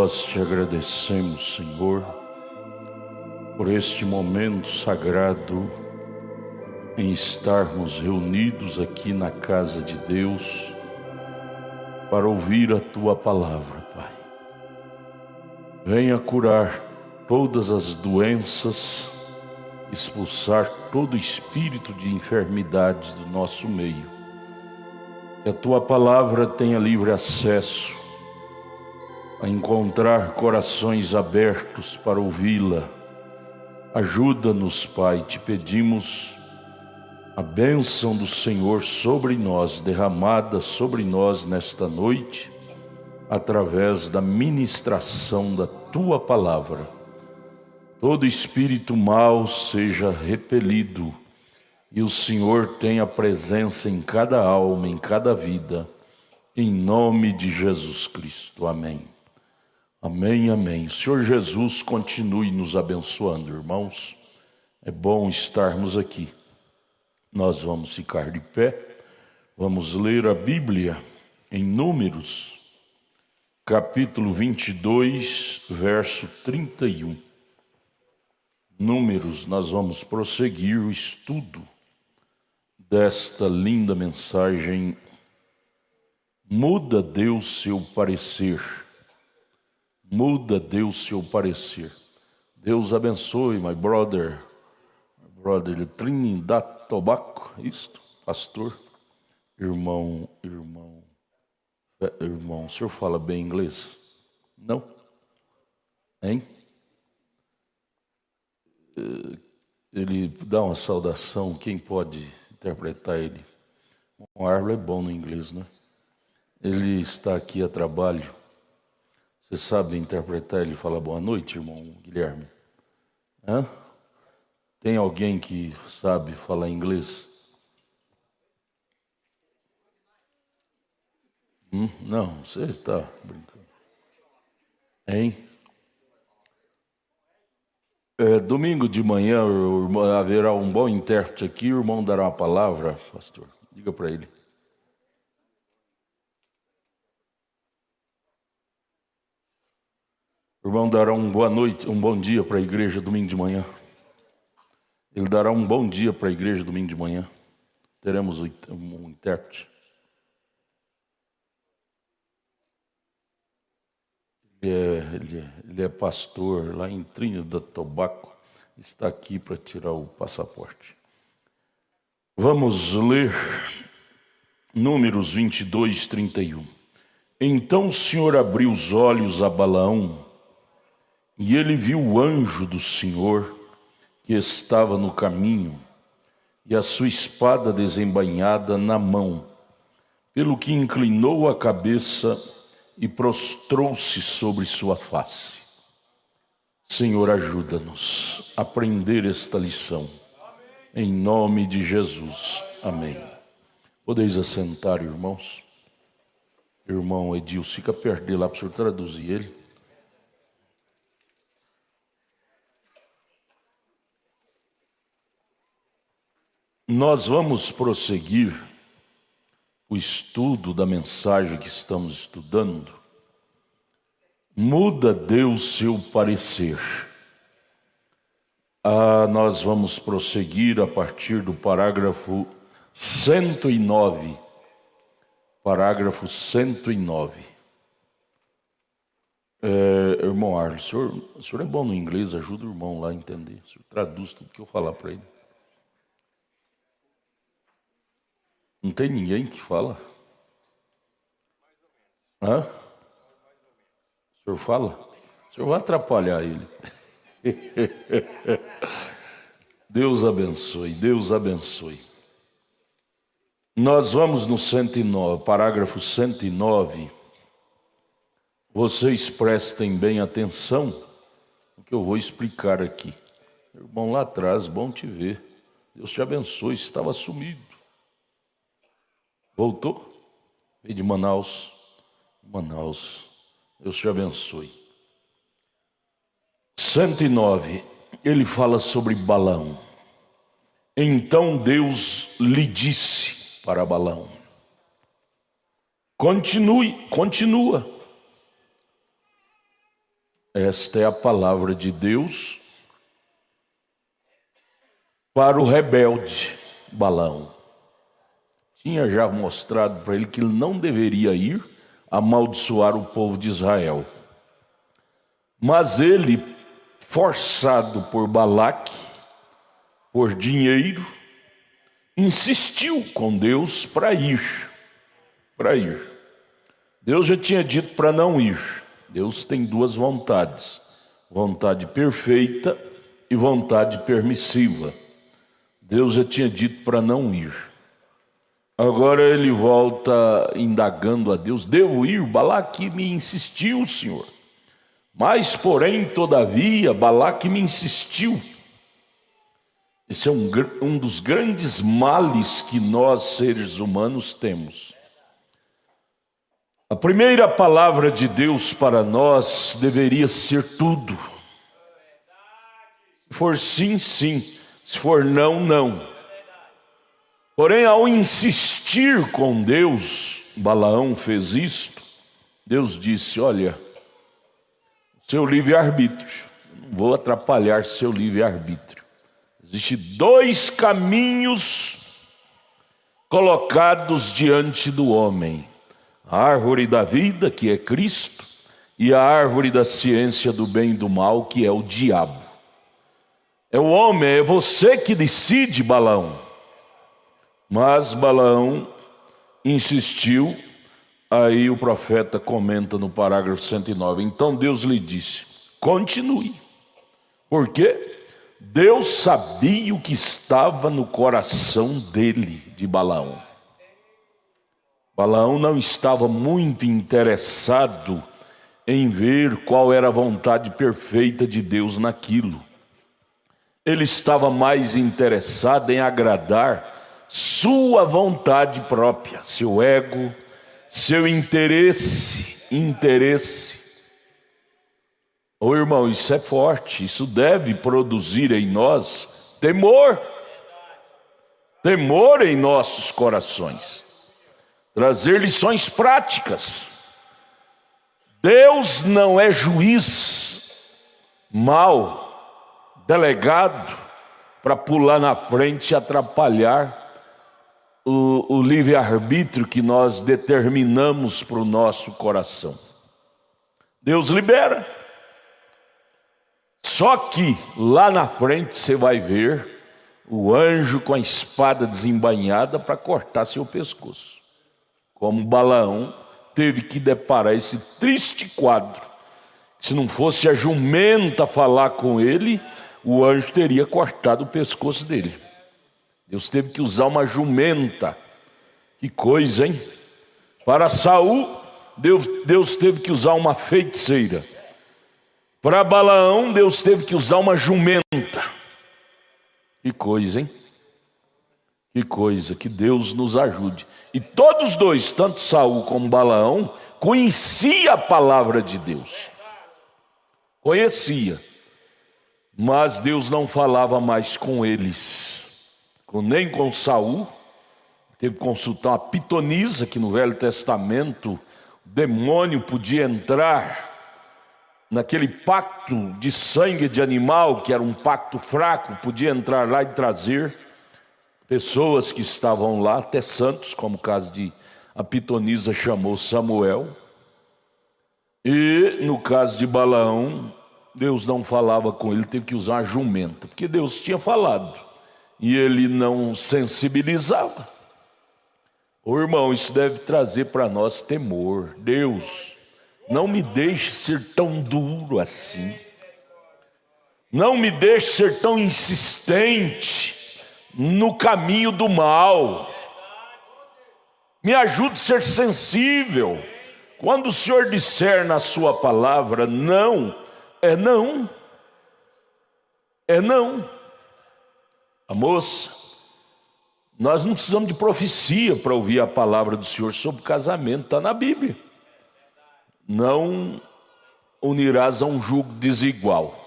Nós te agradecemos, Senhor, por este momento sagrado em estarmos reunidos aqui na casa de Deus para ouvir a Tua palavra, Pai. Venha curar todas as doenças, expulsar todo espírito de enfermidade do nosso meio. Que a Tua palavra tenha livre acesso a encontrar corações abertos para ouvi-la. Ajuda-nos, Pai, te pedimos a bênção do Senhor sobre nós, derramada sobre nós nesta noite, através da ministração da Tua palavra. Todo espírito mau seja repelido e o Senhor tenha presença em cada alma, em cada vida, em nome de Jesus Cristo. Amém. Amém, amém. O Senhor Jesus continue nos abençoando, irmãos. É bom estarmos aqui. Nós vamos ficar de pé, vamos ler a Bíblia em Números, capítulo 22, verso 31. Números, nós vamos prosseguir o estudo desta linda mensagem. Muda Deus seu parecer. Muda Deus seu parecer. Deus abençoe, my brother de Trinidad Tobago, isto, pastor, irmão, o senhor fala bem inglês? Não? Hein? Ele dá uma saudação, quem pode interpretar ele? O Arlo é bom no inglês, né? Ele está aqui a trabalho. Você sabe interpretar ele fala boa noite, irmão Guilherme? Hã? Tem alguém que sabe falar inglês? Não, você está brincando. Hein? Domingo de manhã haverá um bom intérprete aqui, o irmão dará uma palavra, pastor. Diga para ele. O irmão dará um boa noite, um bom dia para a igreja domingo de manhã. Ele dará um bom dia para a igreja domingo de manhã. Teremos um intérprete. Ele é pastor lá em Trinidad Tobago. Está aqui para tirar o passaporte. Vamos ler Números 22, 31. Então o Senhor abriu os olhos a Balaão, e ele viu o anjo do Senhor que estava no caminho, e a sua espada desembainhada na mão, pelo que inclinou a cabeça e prostrou-se sobre sua face. Senhor, ajuda-nos a aprender esta lição. Em nome de Jesus. Amém. Podeis assentar, irmãos. Irmão Edilson, fica perto dele lá para o senhor traduzir ele. Nós vamos prosseguir o estudo da mensagem que estamos estudando. Muda Deus seu parecer. Nós vamos prosseguir a partir do parágrafo 109. Parágrafo 109. Irmão Arlo, o senhor é bom no inglês, ajuda o irmão lá a entender. O senhor traduz tudo que eu falar para ele. Não tem ninguém que fala? Hã? O senhor fala? O senhor vai atrapalhar ele. Deus abençoe, Deus abençoe. Nós vamos no 109, parágrafo 109. Vocês prestem bem atenção no que eu vou explicar aqui. Irmão lá atrás, bom te ver. Deus te abençoe, estava sumido. Voltou? Veio de Manaus. Deus te abençoe. 109. Ele fala sobre Balaão. Então Deus lhe disse para Balaão: continua. Esta é a palavra de Deus para o rebelde Balaão. Tinha já mostrado para ele que ele não deveria ir amaldiçoar o povo de Israel. Mas ele, forçado por Balaque, por dinheiro, insistiu com Deus para ir. Deus já tinha dito para não ir. Deus tem duas vontades: vontade perfeita e vontade permissiva. Deus já tinha dito para não ir. Agora ele volta indagando a Deus: devo ir? Balaque me insistiu, Senhor. Mas, porém, todavia, Balaque me insistiu. Esse é um dos grandes males que nós, seres humanos, temos. A primeira palavra de Deus para nós deveria ser tudo. Se for sim, sim. Se for não, não. Porém, ao insistir com Deus, Balaão fez isto. Deus disse: olha, seu livre-arbítrio, não vou atrapalhar seu livre-arbítrio. Existem dois caminhos colocados diante do homem: a árvore da vida, que é Cristo, e a árvore da ciência do bem e do mal, que é o diabo. É o homem, é você que decide, Balaão. Mas Balaão insistiu. Aí o profeta comenta no parágrafo 109: então Deus lhe disse: continue. Por quê? Deus sabia o que estava no coração dele, de Balaão. Balaão não estava muito interessado em ver qual era a vontade perfeita de Deus naquilo. Ele estava mais interessado em agradar sua vontade própria, seu ego, seu interesse. Ô irmão, isso é forte, isso deve produzir em nós temor em nossos corações, trazer lições práticas. Deus não é juiz mau, delegado, para pular na frente e atrapalhar o livre-arbítrio que nós determinamos para o nosso coração. Deus libera. Só que lá na frente você vai ver o anjo com a espada desembainhada para cortar seu pescoço. Como Balaão teve que deparar esse triste quadro. Se não fosse a jumenta falar com ele, o anjo teria cortado o pescoço dele. Deus teve que usar uma jumenta. Que coisa, hein? Para Saul, Deus teve que usar uma feiticeira. Para Balaão, Deus teve que usar uma jumenta. Que coisa, hein? Que coisa, que Deus nos ajude. E todos dois, tanto Saul como Balaão, conhecia a palavra de Deus. Conhecia. Mas Deus não falava mais com eles. Nem com Saul. Teve que consultar uma pitonisa, que no Velho Testamento o demônio podia entrar naquele pacto de sangue de animal, que era um pacto fraco, podia entrar lá e trazer pessoas que estavam lá, até santos, como o caso de a pitonisa chamou Samuel. E no caso de Balaão, Deus não falava com ele, teve que usar a jumenta, porque Deus tinha falado e ele não sensibilizava. Ô irmão, isso deve trazer para nós temor. Deus, não me deixe ser tão duro assim. Não me deixe ser tão insistente no caminho do mal. Me ajude a ser sensível. Quando o Senhor disser na sua palavra não, é não. É não. A moça, nós não precisamos de profecia para ouvir a palavra do Senhor sobre casamento, está na Bíblia. Não unirás a um jugo desigual,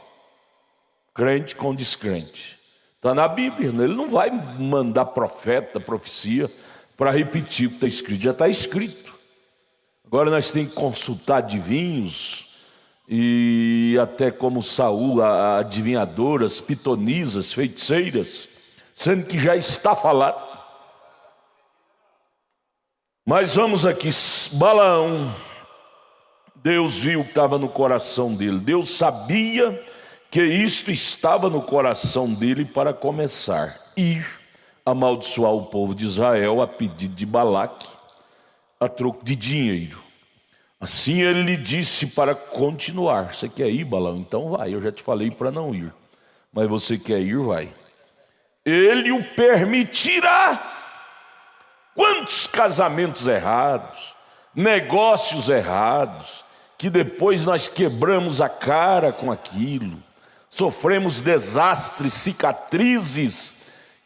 crente com descrente. Está na Bíblia, ele não vai mandar profeta, profecia, para repetir o que está escrito, já está escrito. Agora nós temos que consultar adivinhos e e até como Saul, adivinhadoras, pitonisas, feiticeiras, sendo que já está falado. Mas vamos aqui, Balaão, Deus viu o que estava no coração dele. Deus sabia que isto estava no coração dele para começar, ir amaldiçoar o povo de Israel a pedido de Balaque, a troco de dinheiro. Assim ele lhe disse para continuar. Você quer ir, Balaão? Então vai. Eu já te falei para não ir, mas você quer ir, vai. Ele o permitirá. Quantos casamentos errados, negócios errados, que depois nós quebramos a cara com aquilo, sofremos desastres, cicatrizes,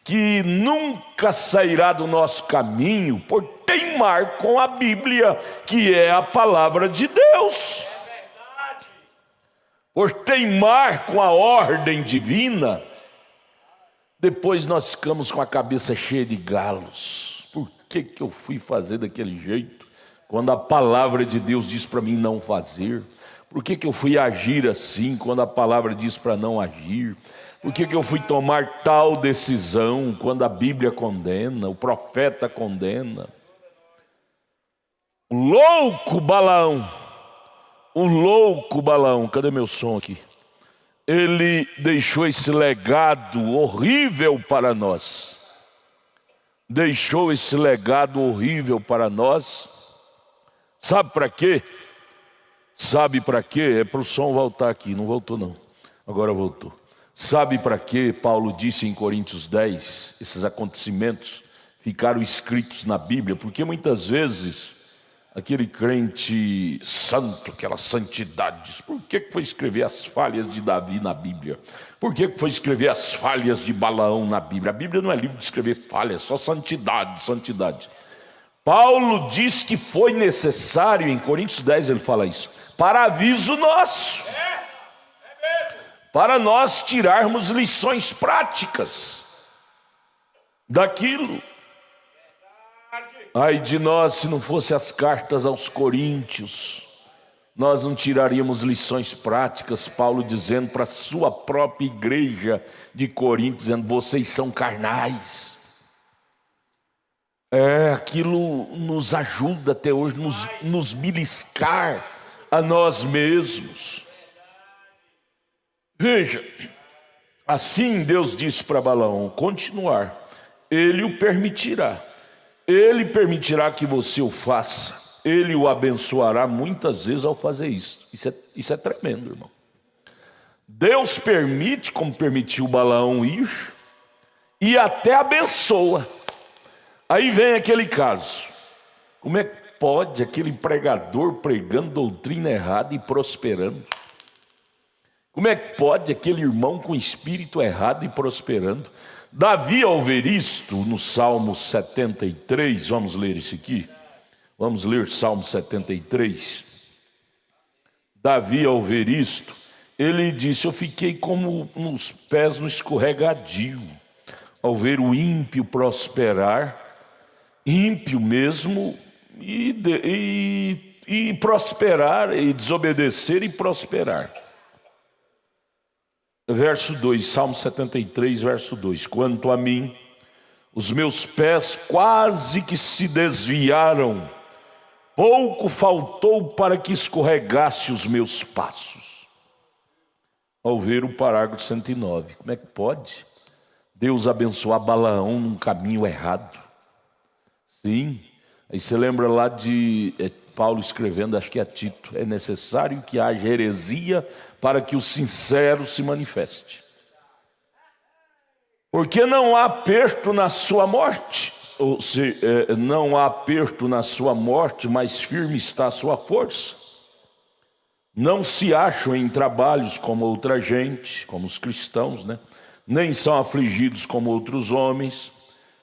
que nunca sairá do nosso caminho por teimar com a Bíblia, que é a palavra de Deus. Por teimar com a ordem divina, depois nós ficamos com a cabeça cheia de galos. Por que eu fui fazer daquele jeito, quando a palavra de Deus diz para mim não fazer? Por que eu fui agir assim, quando a palavra diz para não agir? Por que eu fui tomar tal decisão, quando a Bíblia condena, o profeta condena? O louco Balaão, cadê meu som aqui? Ele deixou esse legado horrível para nós. Deixou esse legado horrível para nós. Sabe para quê? Sabe para quê? É para o som voltar aqui. Não voltou não, agora voltou. Sabe para quê? Paulo disse em Coríntios 10, esses acontecimentos ficaram escritos na Bíblia, porque muitas vezes aquele crente santo, aquela santidade, diz: por que foi escrever as falhas de Davi na Bíblia? Por que foi escrever as falhas de Balaão na Bíblia? A Bíblia não é livro de escrever falhas, só santidade, santidade. Paulo diz que foi necessário, em Coríntios 10 ele fala isso, para aviso nosso, para nós tirarmos lições práticas daquilo. Ai de nós, se não fosse as cartas aos Coríntios, nós não tiraríamos lições práticas. Paulo dizendo para a sua própria igreja de Corinto, dizendo: vocês são carnais. Aquilo nos ajuda até hoje, nos beliscar a nós mesmos. Veja, assim Deus disse para Balaão continuar, ele o permitirá. Ele permitirá que você o faça. Ele o abençoará muitas vezes ao fazer isso. Isso é tremendo, irmão. Deus permite, como permitiu Balaão ir, e até abençoa. Aí vem aquele caso. Como é que pode aquele pregador pregando doutrina errada e prosperando? Como é que pode aquele irmão com espírito errado e prosperando? Davi, ao ver isto, no Salmo 73, vamos ler isso aqui. Vamos ler Salmo 73. Davi, ao ver isto, ele disse: eu fiquei como nos pés no escorregadio, ao ver o ímpio prosperar, ímpio mesmo, e prosperar, e desobedecer e prosperar. Verso 2, Salmo 73, verso 2: quanto a mim, os meus pés quase que se desviaram, pouco faltou para que escorregasse os meus passos. Ao ver o parágrafo 109, como é que pode Deus abençoar Balaão num caminho errado? Sim, aí você lembra lá de Paulo escrevendo, acho que é Tito: é necessário que haja heresia para que o sincero se manifeste. Porque não há aperto na sua morte, ou se não há aperto na sua morte, mas firme está a sua força. Não se acham em trabalhos como outra gente, como os cristãos, né? Nem são afligidos como outros homens.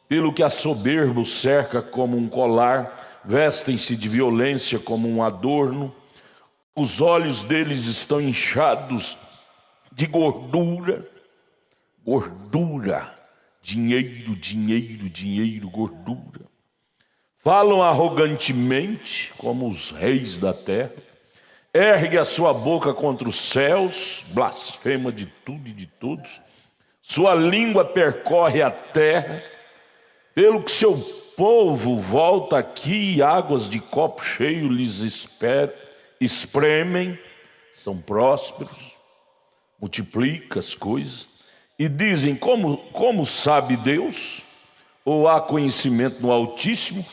Pelo que a soberba os cerca como um colar, vestem-se de violência como um adorno. Os olhos deles estão inchados de gordura. Gordura, dinheiro, dinheiro, dinheiro, gordura. Falam arrogantemente como os reis da terra. ergue a sua boca contra os céus, blasfema de tudo e de todos, sua língua percorre a terra, pelo que seu povo volta aqui e águas de copo cheio lhes espremem, são prósperos, multiplica as coisas, e dizem, como sabe Deus? Ou há conhecimento no Altíssimo?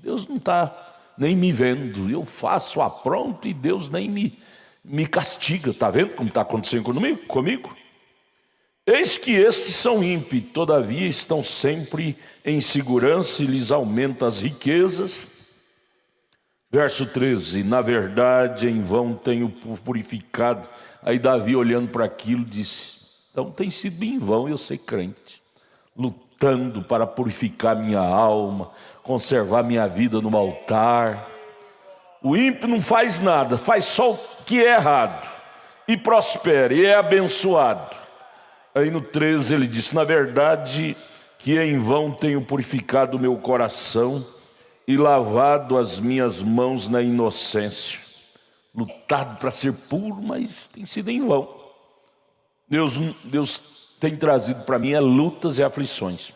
Deus não está nem me vendo, eu apronto e Deus nem me castiga. Está vendo como está acontecendo comigo? Eis que estes são ímpios, todavia estão sempre em segurança e lhes aumenta as riquezas. Verso 13, na verdade em vão tenho purificado. Aí Davi olhando para aquilo disse, então tem sido em vão eu ser crente, lutando para purificar minha alma, conservar minha vida no altar. O ímpio não faz nada, faz só o que é errado, e prospera, e é abençoado. Aí no 13 ele disse, na verdade que em vão tenho purificado o meu coração e lavado as minhas mãos na inocência. Lutado para ser puro, mas tem sido em vão. Deus tem trazido para mim lutas e aflições.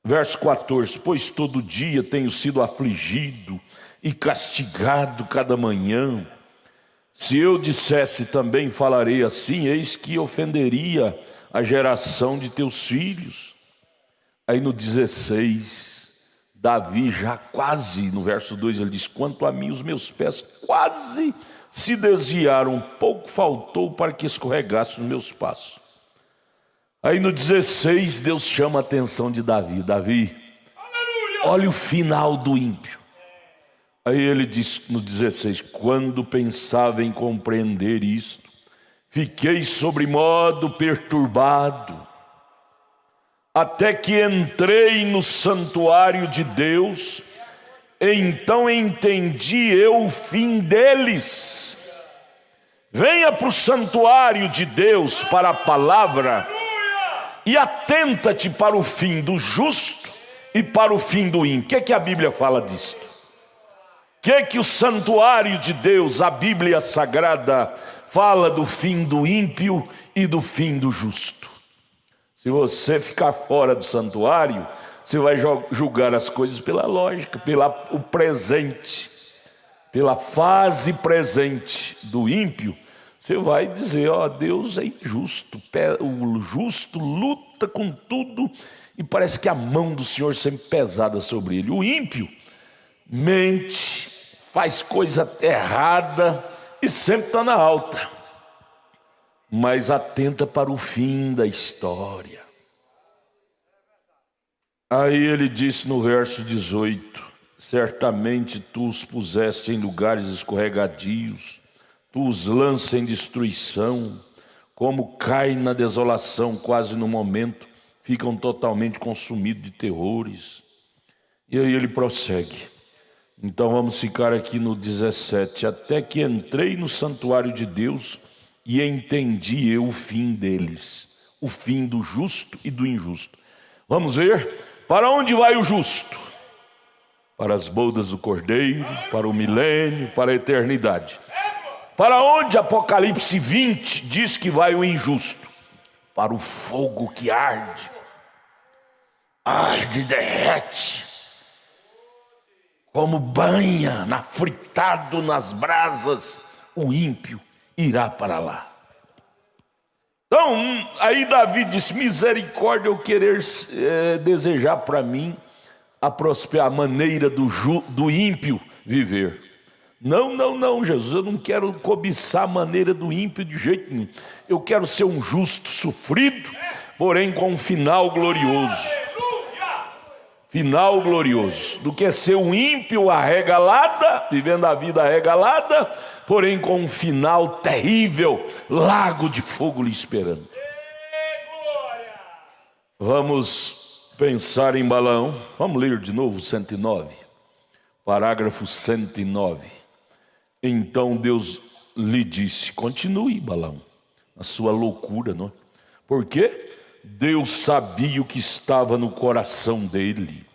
Verso 14, pois todo dia tenho sido afligido e castigado cada manhã. Se eu dissesse também falarei assim, eis que ofenderia a geração de teus filhos. Aí no 16, Davi já quase, no verso 2 ele diz, quanto a mim os meus pés quase se desviaram, pouco faltou para que escorregasse nos meus passos. Aí no 16 Deus chama a atenção de Davi, Davi, olha o final do ímpio. Aí ele diz no 16, quando pensava em compreender isto, fiquei sobremodo perturbado, até que entrei no santuário de Deus, então entendi eu o fim deles. Venha para o santuário de Deus, para a palavra, e atenta-te para o fim do justo e para o fim do ímpio. O que a Bíblia fala disto? O que o santuário de Deus, a Bíblia Sagrada, fala do fim do ímpio e do fim do justo? Se você ficar fora do santuário, você vai julgar as coisas pela lógica, pelo presente, pela fase presente do ímpio. Você vai dizer, Deus é injusto, o justo luta com tudo e parece que a mão do Senhor sempre pesada sobre ele. O ímpio mente, faz coisa errada e sempre está na alta, mas atenta para o fim da história. Aí ele disse no verso 18, certamente tu os puseste em lugares escorregadios, tu os lanças em destruição, como caem na desolação quase no momento, ficam totalmente consumidos de terrores. E aí ele prossegue. Então vamos ficar aqui no 17. Até que entrei no santuário de Deus e entendi eu o fim deles, o fim do justo e do injusto. Vamos ver? Para onde vai o justo? Para as bodas do Cordeiro, para o milênio, para a eternidade. Para onde Apocalipse 20 diz que vai o injusto? Para o fogo que arde, derrete, como banha fritado nas brasas, o ímpio irá para lá. Então, aí Davi disse, misericórdia eu querer desejar para mim a maneira do ímpio viver. Não, Jesus, eu não quero cobiçar a maneira do ímpio de jeito nenhum. Eu quero ser um justo sofrido, porém com um final glorioso. Final glorioso, do que ser um ímpio arregalada, vivendo a vida arregalada, porém com um final terrível, lago de fogo lhe esperando. Vamos pensar em Balaão. Vamos ler de novo 109, parágrafo 109. Então Deus lhe disse, continue Balaão, a sua loucura, não é? Por quê? Deus sabia o que estava no coração dele.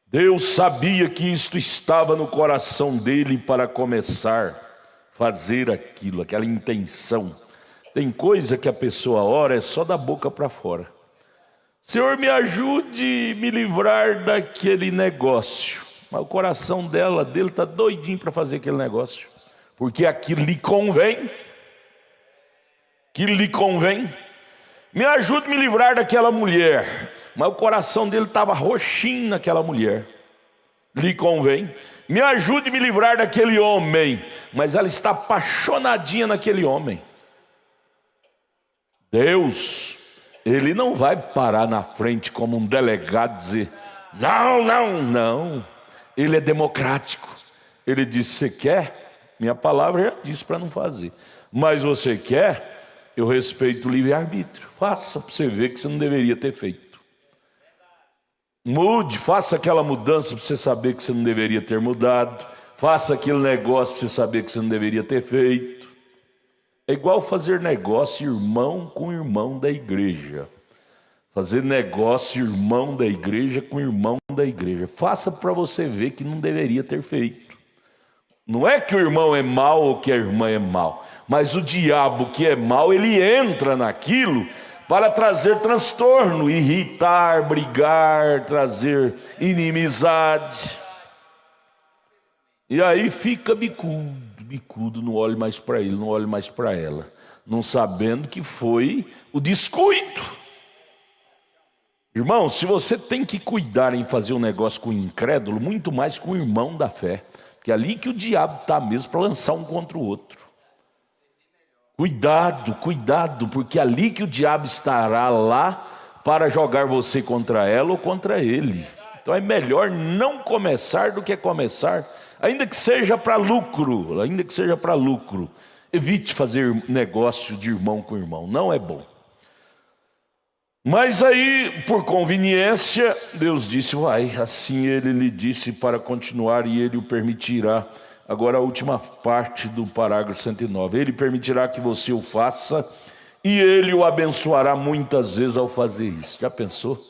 Deus sabia que isto estava no coração dele para começar a fazer aquilo, aquela intenção. Tem coisa que a pessoa ora é só da boca para fora. Senhor, me ajude a me livrar daquele negócio. Mas o coração dele está doidinho para fazer aquele negócio. Porque aquilo lhe convém. Aquilo lhe convém. Me ajude a me livrar daquela mulher. Mas o coração dele estava roxinho naquela mulher. Lhe convém. Me ajude a me livrar daquele homem. Mas ela está apaixonadinha naquele homem. Deus, Ele não vai parar na frente como um delegado e dizer, não, não, não. Ele é democrático. Ele disse, você quer? Minha palavra já disse para não fazer. Mas você quer? Eu respeito o livre-arbítrio. Faça para você ver que você não deveria ter feito. Mude, faça aquela mudança para você saber que você não deveria ter mudado. Faça aquele negócio para você saber que você não deveria ter feito. É igual fazer negócio irmão com irmão da igreja. Fazer negócio irmão da igreja com irmão da igreja. Faça para você ver que não deveria ter feito. Não é que o irmão é mau ou que a irmã é mau, mas o diabo que é mau, ele entra naquilo para trazer transtorno, irritar, brigar, trazer inimizade. E aí fica bicudo, não olhe mais para ele, não olhe mais para ela, não sabendo que foi o descuido. Irmão, se você tem que cuidar em fazer um negócio com o incrédulo, muito mais com o irmão da fé, porque é ali que o diabo está mesmo para lançar um contra o outro. Cuidado, porque é ali que o diabo estará lá para jogar você contra ela ou contra ele. Então é melhor não começar do que começar, ainda que seja para lucro, Evite fazer negócio de irmão com irmão, não é bom. Mas aí, por conveniência, Deus disse, vai. Assim ele lhe disse para continuar e ele o permitirá. Agora a última parte do parágrafo 109. Ele permitirá que você o faça e ele o abençoará muitas vezes ao fazer isso. Já pensou?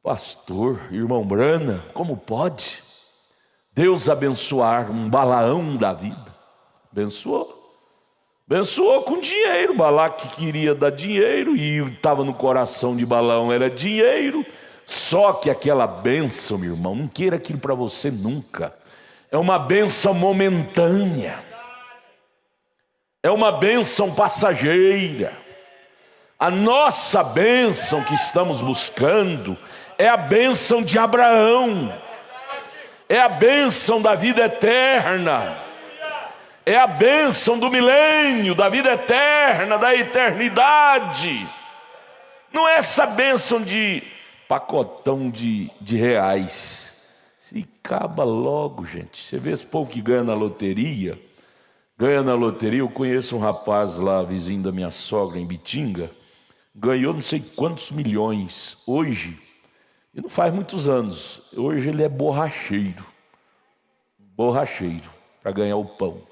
Pastor, irmão Brana, como pode Deus abençoar um Balaão da vida? Abençoou com dinheiro. Balaque queria dar dinheiro e estava no coração de Balaão era dinheiro. Só que aquela bênção, meu irmão, não queira aquilo para você nunca. É uma bênção momentânea. É uma bênção passageira. A nossa bênção que estamos buscando é a bênção de Abraão. É a bênção da vida eterna. É a bênção do milênio, da vida eterna, da eternidade. Não é essa bênção de pacotão de reais. Se acaba logo, gente. Você vê esse povo que ganha na loteria. Eu conheço um rapaz lá, vizinho da minha sogra em Bitinga. Ganhou não sei quantos milhões. Hoje, e não faz muitos anos, hoje ele é borracheiro. Para ganhar o pão.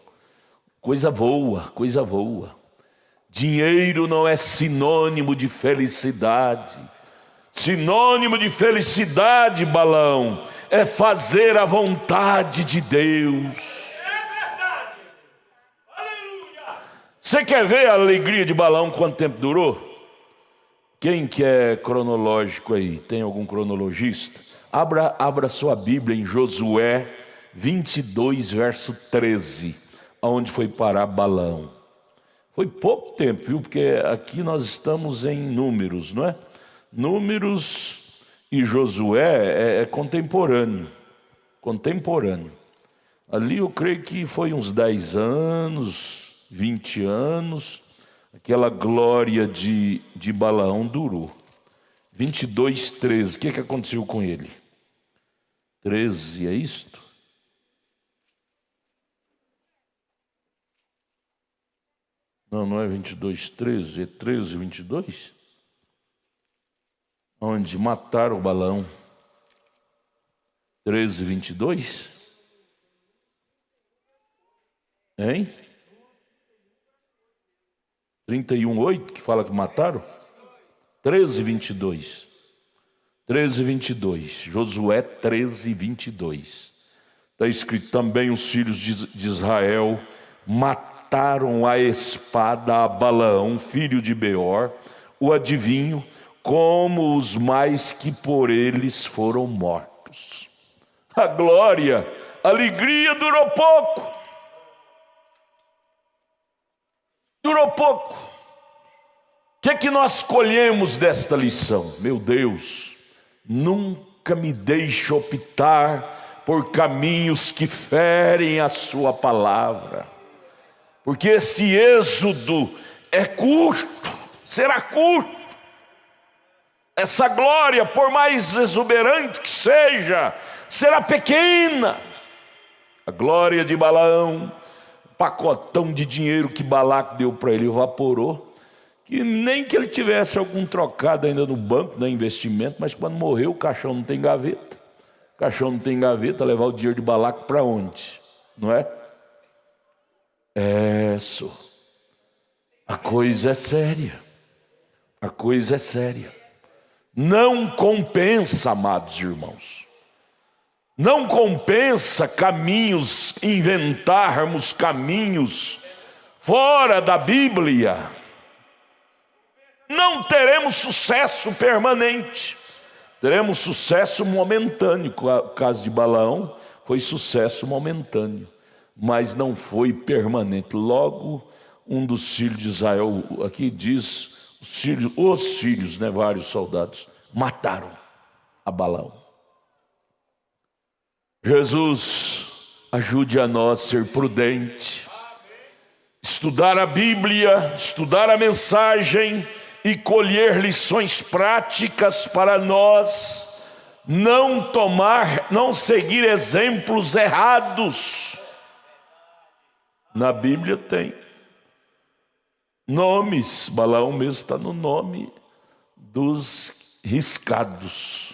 Coisa voa. Dinheiro não é sinônimo de felicidade. Sinônimo de felicidade, Balão, é fazer a vontade de Deus. É verdade. Aleluia. Você quer ver a alegria de Balão quanto tempo durou? Quem que é cronológico aí? Tem algum cronologista? Abra sua Bíblia em Josué 22, verso 13. Aonde foi parar Balaão. Foi pouco tempo, viu? Porque aqui nós estamos em Números, não é? Números e Josué é contemporâneo. Ali eu creio que foi uns 10 anos, 20 anos. Aquela glória de Balaão durou. 22, 13. O que aconteceu com ele? 13, é isto? Não é 22, 13, é 13, 22? Onde mataram o Balaão. 13, 22? Hein? 31, 8, que fala que mataram? 13, 22. 13, 22. Josué 13, 22. Está escrito: também os filhos de Israel mataram a espada a Balaão, filho de Beor, o adivinho, como os mais que por eles foram mortos. A glória, a alegria durou pouco. Durou pouco. O que é que nós colhemos desta lição? Meu Deus, nunca me deixe optar por caminhos que ferem a sua palavra, porque esse êxodo é curto, será curto. Essa glória, por mais exuberante que seja, será pequena. A glória de Balaão, pacotão de dinheiro que Balaque deu para ele, evaporou. Que nem que ele tivesse algum trocado ainda no banco, né, investimento, mas quando morreu o caixão não tem gaveta. O caixão não tem gaveta, levar o dinheiro de Balaque para onde? Não é? Isso. A coisa é séria. A coisa é séria. Não compensa, amados irmãos. Não compensa inventarmos caminhos fora da Bíblia. Não teremos sucesso permanente. Teremos sucesso momentâneo. O caso de Balaão foi sucesso momentâneo, mas não foi permanente. Logo, um dos filhos de Israel, aqui diz, os filhos, né, vários soldados, mataram a Balaão. Jesus, ajude a nós a ser prudente, estudar a Bíblia, estudar a mensagem e colher lições práticas para nós não seguir exemplos errados. Na Bíblia tem nomes, Balaão mesmo está no nome dos riscados.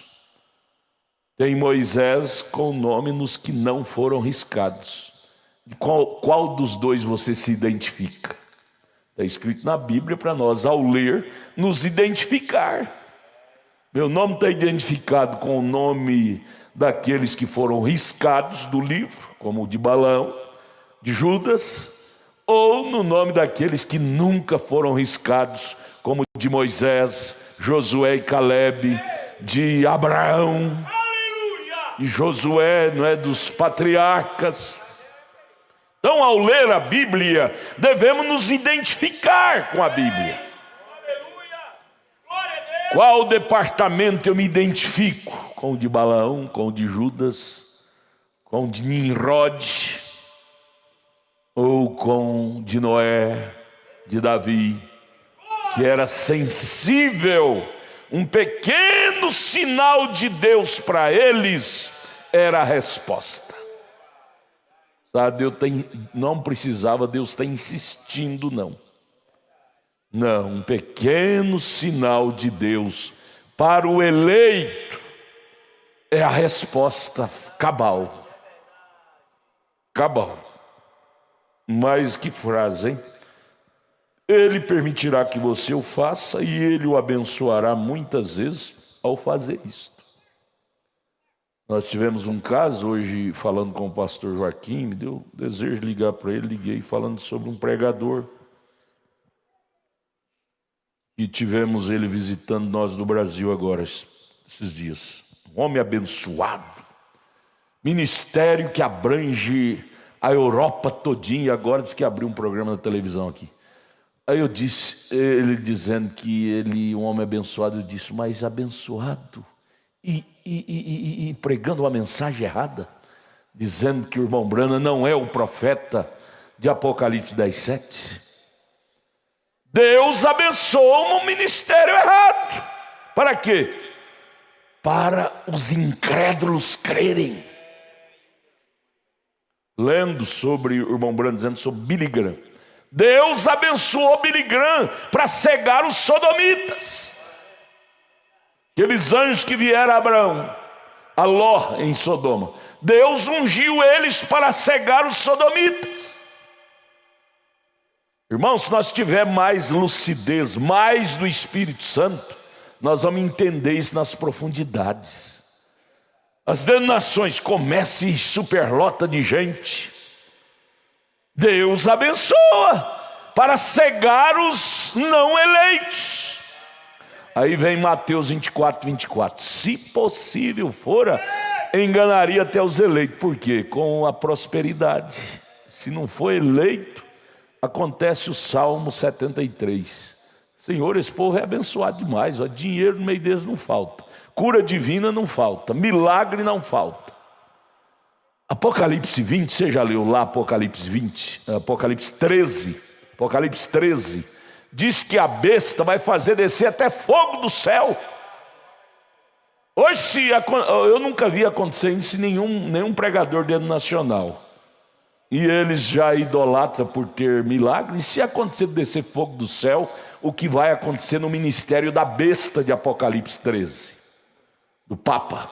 Tem Moisés com o nome nos que não foram riscados. Qual dos dois você se identifica? Está escrito na Bíblia para nós, ao ler, nos identificar. Meu nome está identificado com o nome daqueles que foram riscados do livro, como o de Balaão, de Judas, ou no nome daqueles que nunca foram riscados, como o de Moisés, Josué e Caleb, de Abraão, e Josué, não é, dos patriarcas. Então, ao ler a Bíblia, devemos nos identificar com a Bíblia. Qual departamento eu me identifico? Com o de Balaão, com o de Judas, com o de Nimrod, ou com o de Noé, de Davi, que era sensível. Um pequeno sinal de Deus para eles era a resposta. Sabe, não precisava, Deus está insistindo, não. Não, um pequeno sinal de Deus para o eleito é a resposta cabal. Cabal. Mas que frase, hein? Ele permitirá que você o faça e Ele o abençoará muitas vezes ao fazer isto. Nós tivemos um caso hoje, falando com o pastor Joaquim, me deu desejo de ligar para ele, liguei falando sobre um pregador. E tivemos ele visitando nós no Brasil agora, esses dias. Um homem abençoado, ministério que abrange a Europa todinha, e agora diz que abriu um programa na televisão aqui. Aí eu disse, ele dizendo que ele, um homem abençoado, eu disse, mas abençoado e pregando uma mensagem errada, dizendo que o irmão Branham não é o profeta de Apocalipse 10:7. Deus abençoa um ministério errado. Para quê? Para os incrédulos crerem. Lendo sobre o irmão Branham, dizendo sobre Billy Graham. Deus abençoou Billy Graham para cegar os sodomitas. Aqueles anjos que vieram a Abraão, a Ló em Sodoma. Deus ungiu eles para cegar os sodomitas. Irmãos, se nós tivermos mais lucidez, mais do Espírito Santo, nós vamos entender isso nas profundidades. As denominações começam e superlota de gente. Deus abençoa para cegar os não eleitos. Aí vem Mateus 24, 24. Se possível fora, enganaria até os eleitos. Por quê? Com a prosperidade. Se não for eleito, acontece o Salmo 73. Senhor, esse povo é abençoado demais. Ó, dinheiro no meio deles não falta. Cura divina não falta. Milagre não falta. Apocalipse 20, você já leu lá Apocalipse 20? Apocalipse 13. Apocalipse 13. Diz que a besta vai fazer descer até fogo do céu. Hoje, eu nunca vi acontecer isso em nenhum pregador denominacional. E eles já idolatram por ter milagre. E se acontecer de descer fogo do céu, o que vai acontecer no ministério da besta de Apocalipse 13? Do Papa.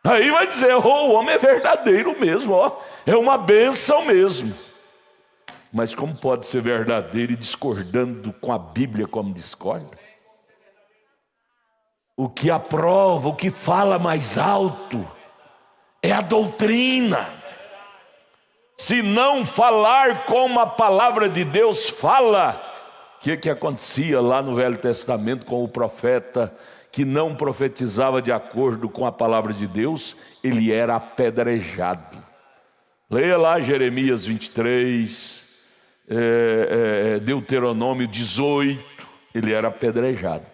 Aí vai dizer, o homem é verdadeiro mesmo, ó, é uma bênção mesmo. Mas como pode ser verdadeiro e discordando com a Bíblia como discorda? O que aprova, o que fala mais alto é a doutrina. Se não falar como a palavra de Deus fala, o que acontecia lá no Velho Testamento com o profeta que não profetizava de acordo com a palavra de Deus? Ele era apedrejado. Leia lá Jeremias 23, Deuteronômio 18, ele era apedrejado.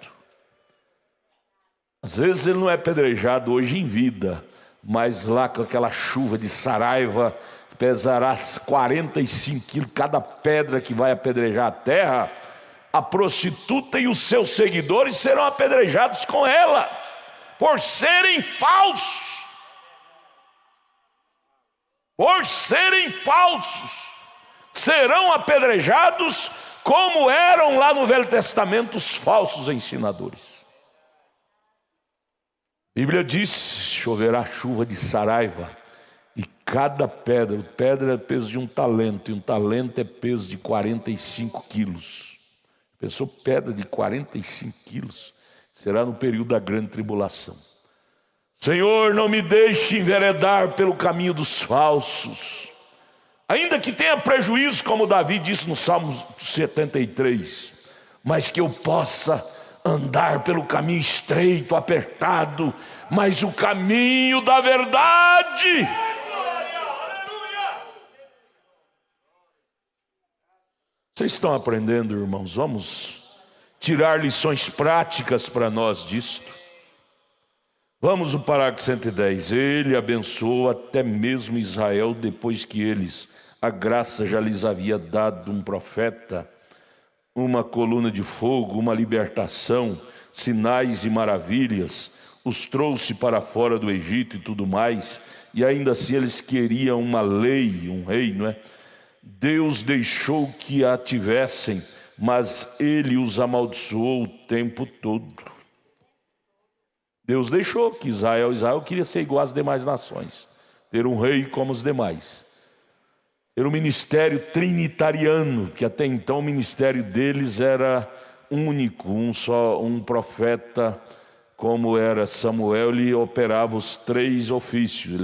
Às vezes ele não é apedrejado hoje em vida, mas lá com aquela chuva de saraiva, pesará 45 quilos cada pedra que vai apedrejar a terra. A prostituta e os seus seguidores serão apedrejados com ela, por serem falsos. Por serem falsos, serão apedrejados como eram lá no Velho Testamento os falsos ensinadores. A Bíblia diz, choverá chuva de saraiva, e cada pedra é peso de um talento, e um talento é peso de 45 quilos. Pensou, pedra de 45 quilos, será no período da grande tribulação. Senhor, não me deixe enveredar pelo caminho dos falsos, ainda que tenha prejuízo, como Davi disse no Salmo 73, mas que eu possa andar pelo caminho estreito, apertado, mas o caminho da verdade. Vocês estão aprendendo, irmãos? Vamos tirar lições práticas para nós disto. Vamos no parágrafo 110. Ele abençoou até mesmo Israel, depois que eles, a graça já lhes havia dado um profeta, uma coluna de fogo, uma libertação, sinais e maravilhas, os trouxe para fora do Egito e tudo mais, e ainda assim eles queriam uma lei, um rei, não é? Deus deixou que a tivessem, mas ele os amaldiçoou o tempo todo. Deus deixou que Israel queria ser igual às demais nações, ter um rei como os demais. Era um ministério trinitariano, que até então o ministério deles era único, um profeta, como era Samuel, ele operava os 3 ofícios.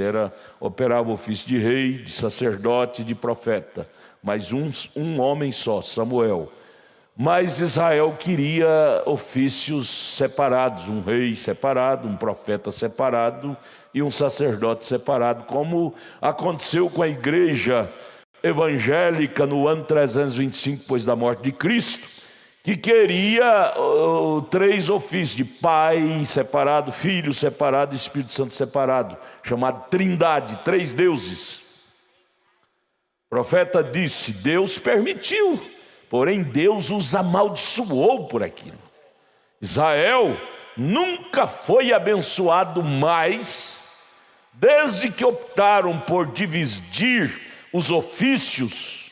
Operava o ofício de rei, de sacerdote e de profeta, mas um homem só, Samuel. Mas Israel queria ofícios separados, um rei separado, um profeta separado e um sacerdote separado, como aconteceu com a igreja evangélica no ano 325 depois da morte de Cristo, que queria 3 ofícios, de Pai separado, Filho separado e Espírito Santo separado, chamado Trindade, 3 deuses. O profeta disse, Deus permitiu, porém Deus os amaldiçoou por aquilo. Israel nunca foi abençoado mais, desde que optaram por dividir os ofícios.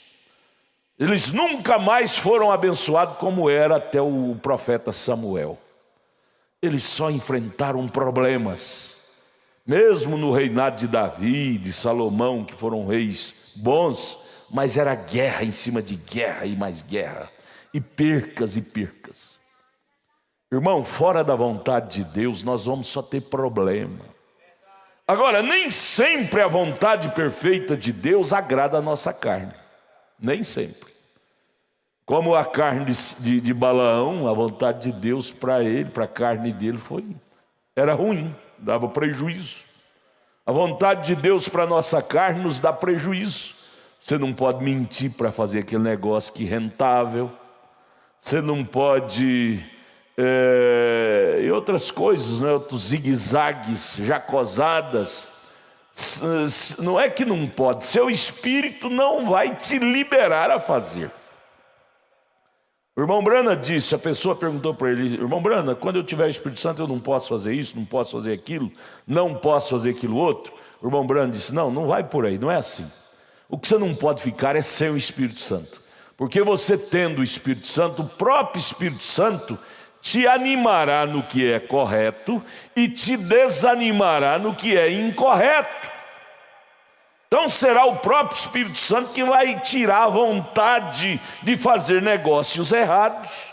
Eles nunca mais foram abençoados como era até o profeta Samuel. Eles só enfrentaram problemas. Mesmo no reinado de Davi, de Salomão, que foram reis bons, mas era guerra em cima de guerra e mais guerra, e percas e percas. Irmão, fora da vontade de Deus, nós vamos só ter problema. Agora, nem sempre a vontade perfeita de Deus agrada a nossa carne. Nem sempre. Como a carne de Balaão, a vontade de Deus para ele, para a carne dele, era ruim, dava prejuízo. A vontade de Deus para a nossa carne nos dá prejuízo. Você não pode mentir para fazer aquele negócio que é rentável. Você não pode... e outras coisas, né? Outros zigue-zagues, jacosadas. Não é que não pode, seu espírito não vai te liberar a fazer. O irmão Brana disse, a pessoa perguntou para ele: irmão Brana, quando eu tiver o Espírito Santo eu não posso fazer isso, não posso fazer aquilo, não posso fazer aquilo outro? O irmão Brana disse: não vai por aí, não é assim. O que você não pode ficar é sem o Espírito Santo, porque você tendo o Espírito Santo, o próprio Espírito Santo te animará no que é correto e te desanimará no que é incorreto. Então será o próprio Espírito Santo que vai tirar a vontade de fazer negócios errados,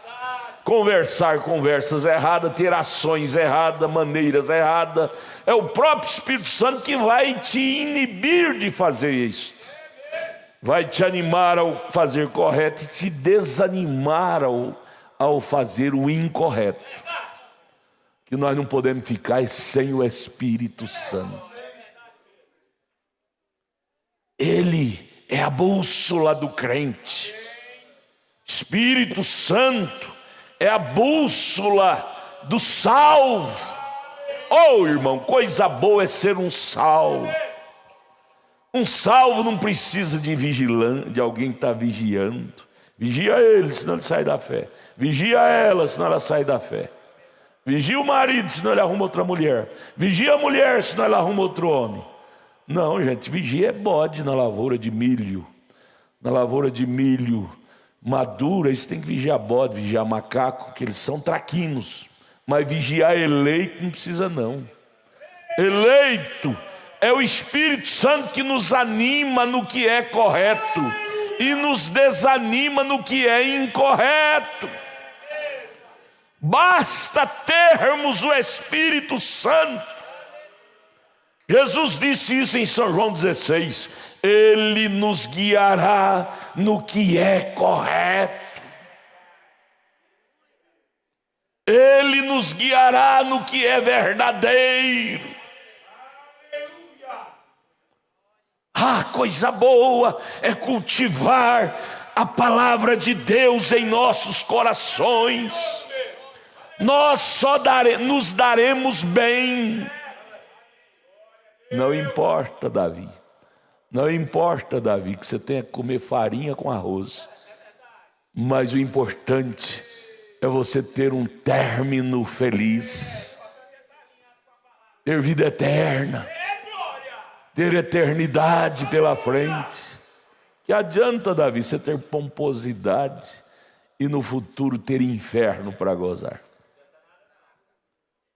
conversar conversas erradas, ter ações erradas, maneiras erradas. É o próprio Espírito Santo que vai te inibir de fazer isso. Vai te animar ao fazer correto e te desanimar ao fazer o incorreto. Que nós não podemos ficar sem o Espírito Santo. Ele é a bússola do crente. Espírito Santo é a bússola do salvo. Oh, irmão, coisa boa é ser um salvo. Um salvo não precisa de vigilante, de alguém que está vigiando. Vigia ele, senão ele sai da fé. Vigia ela, senão ela sai da fé. Vigia o marido, senão ele arruma outra mulher. Vigia a mulher, senão ela arruma outro homem. Não, gente, vigia é bode na lavoura de milho. Na lavoura de milho madura, eles têm que vigiar bode, vigiar macaco, que eles são traquinos. Mas vigiar eleito não precisa não. Eleito é o Espírito Santo que nos anima no que é correto e nos desanima no que é incorreto. Basta termos o Espírito Santo. Jesus disse isso em São João 16: Ele nos guiará no que é correto. Ele nos guiará no que é verdadeiro. Ah, coisa boa é cultivar a palavra de Deus em nossos corações. Nós só nos daremos bem. Não importa, Davi. Não importa, Davi, que você tenha que comer farinha com arroz. Mas o importante é você ter um término feliz. Ter vida eterna. Ter eternidade pela frente. Que adianta, Davi, você ter pomposidade e no futuro ter inferno para gozar?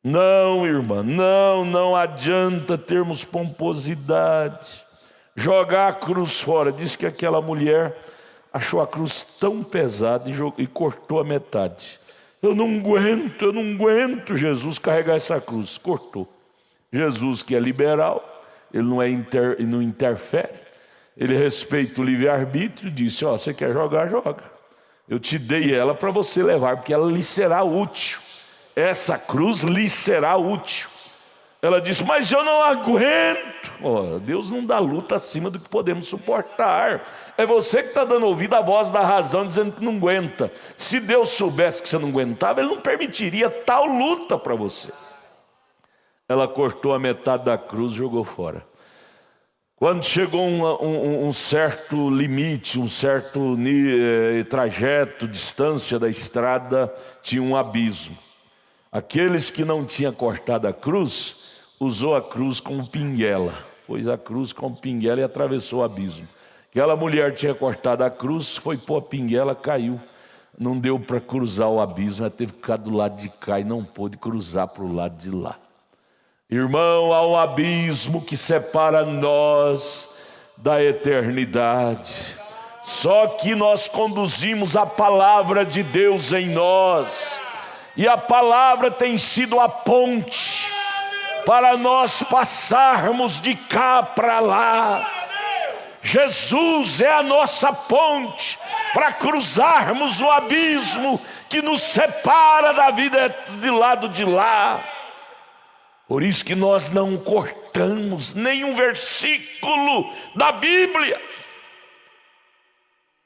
Não, irmã, não adianta termos pomposidade, jogar a cruz fora. Diz que aquela mulher achou a cruz tão pesada e cortou a metade. Eu não aguento, Jesus, carregar essa cruz. Cortou. Jesus, que é liberal, ele não interfere, ele respeita o livre-arbítrio, disse: você quer jogar, joga. Eu te dei ela para você levar, porque ela lhe será útil. Essa cruz lhe será útil. Ela disse: mas eu não aguento. Deus não dá luta acima do que podemos suportar. É você que está dando ouvido à voz da razão, dizendo que não aguenta. Se Deus soubesse que você não aguentava, Ele não permitiria tal luta para você. Ela cortou a metade da cruz e jogou fora. Quando chegou um certo limite, um certo trajeto, distância da estrada, tinha um abismo. Aqueles que não tinham cortado a cruz, usou a cruz como pinguela. Pôs a cruz como pinguela e atravessou o abismo. Aquela mulher tinha cortado a cruz, foi pôr a pinguela, caiu. Não deu para cruzar o abismo, ela teve que ficar do lado de cá e não pôde cruzar para o lado de lá. Irmão, há um abismo que separa nós da eternidade. Só que nós conduzimos a palavra de Deus em nós. e a palavra tem sido a ponte para nós passarmos de cá para lá. Jesus é a nossa ponte para cruzarmos o abismo que nos separa da vida de lado de lá. Por isso que nós não cortamos nenhum versículo da Bíblia.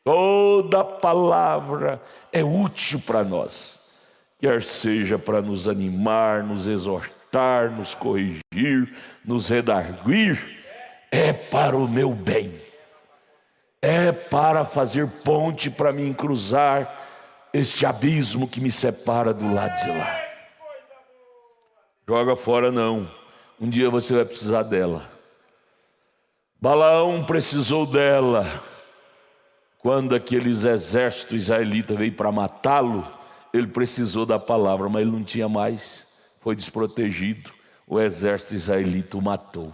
Toda palavra é útil para nós, quer seja para nos animar, nos exortar, nos corrigir, nos redarguir, é para o meu bem, é para fazer ponte para mim cruzar este abismo que me separa do lado de lá. Joga fora não, um dia você vai precisar dela. Balaão precisou dela. Quando aqueles exércitos israelitas veio para matá-lo, ele precisou da palavra, mas ele não tinha mais, foi desprotegido, o exército israelita o matou.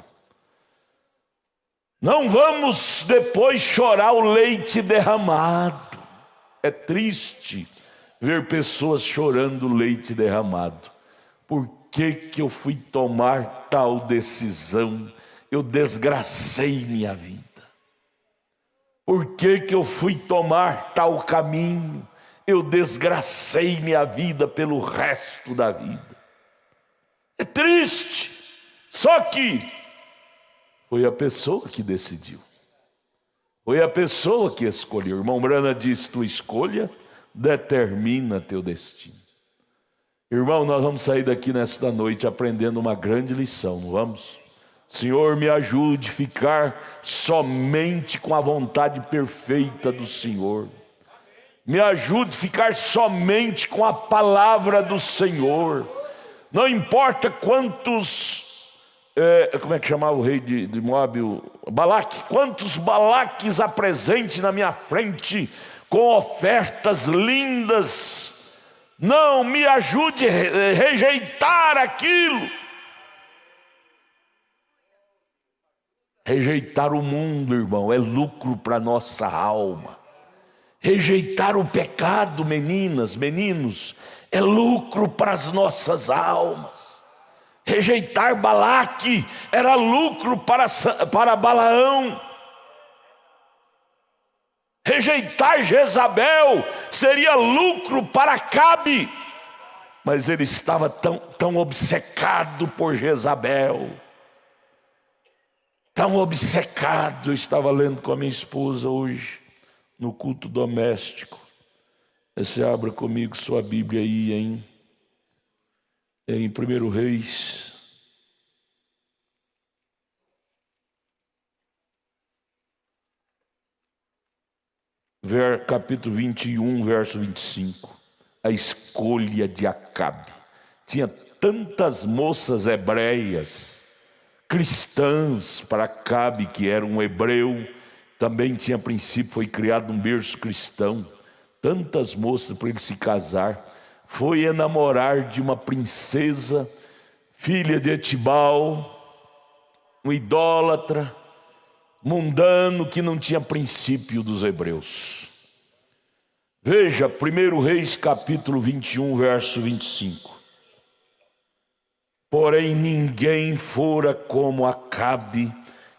Não vamos depois chorar o leite derramado. É triste ver pessoas chorando o leite derramado. Por que eu fui tomar tal decisão? Eu desgracei minha vida. Por que eu fui tomar tal caminho? Eu desgracei minha vida pelo resto da vida. É triste. Só que foi a pessoa que decidiu. Foi a pessoa que escolheu. O irmão Brana diz: tua escolha determina teu destino. Irmão, nós vamos sair daqui nesta noite aprendendo uma grande lição, não vamos? Senhor, me ajude a ficar somente com a vontade perfeita do Senhor. Me ajude a ficar somente com a palavra do Senhor. Não importa quantos, como é que chamava o rei de Moabe? Balaque. Quantos Balaques apresente na minha frente com ofertas lindas. Não, me ajude a rejeitar aquilo. Rejeitar o mundo, irmão, é lucro para nossa alma. Rejeitar o pecado, meninas, meninos, é lucro para as nossas almas. Rejeitar Balaque era lucro para Balaão. Rejeitar Jezabel seria lucro para Acabe. Mas ele estava tão obcecado por Jezabel. Tão obcecado. Eu estava lendo com a minha esposa hoje, no culto doméstico. Você abra comigo sua Bíblia aí, em 1 Reis. Capítulo 21, verso 25. A escolha de Acabe. Tinha tantas moças hebreias, cristãs, para Acabe, que era um hebreu, também tinha princípio, foi criado num berço cristão, tantas moças para ele se casar, foi enamorar de uma princesa, filha de Etibal, um idólatra, mundano, que não tinha princípio dos hebreus. Veja, 1 Reis capítulo 21, verso 25. Porém ninguém fora como Acabe,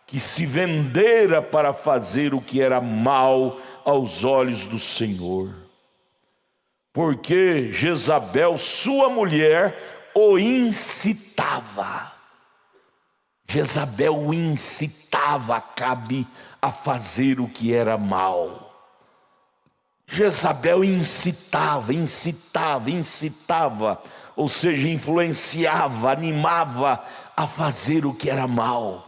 que se vendera para fazer o que era mal aos olhos do Senhor. Porque Jezabel, sua mulher, o incitava. Jezabel o incitava Acabe a fazer o que era mal. Jezabel incitava, ou seja, influenciava, animava a fazer o que era mal.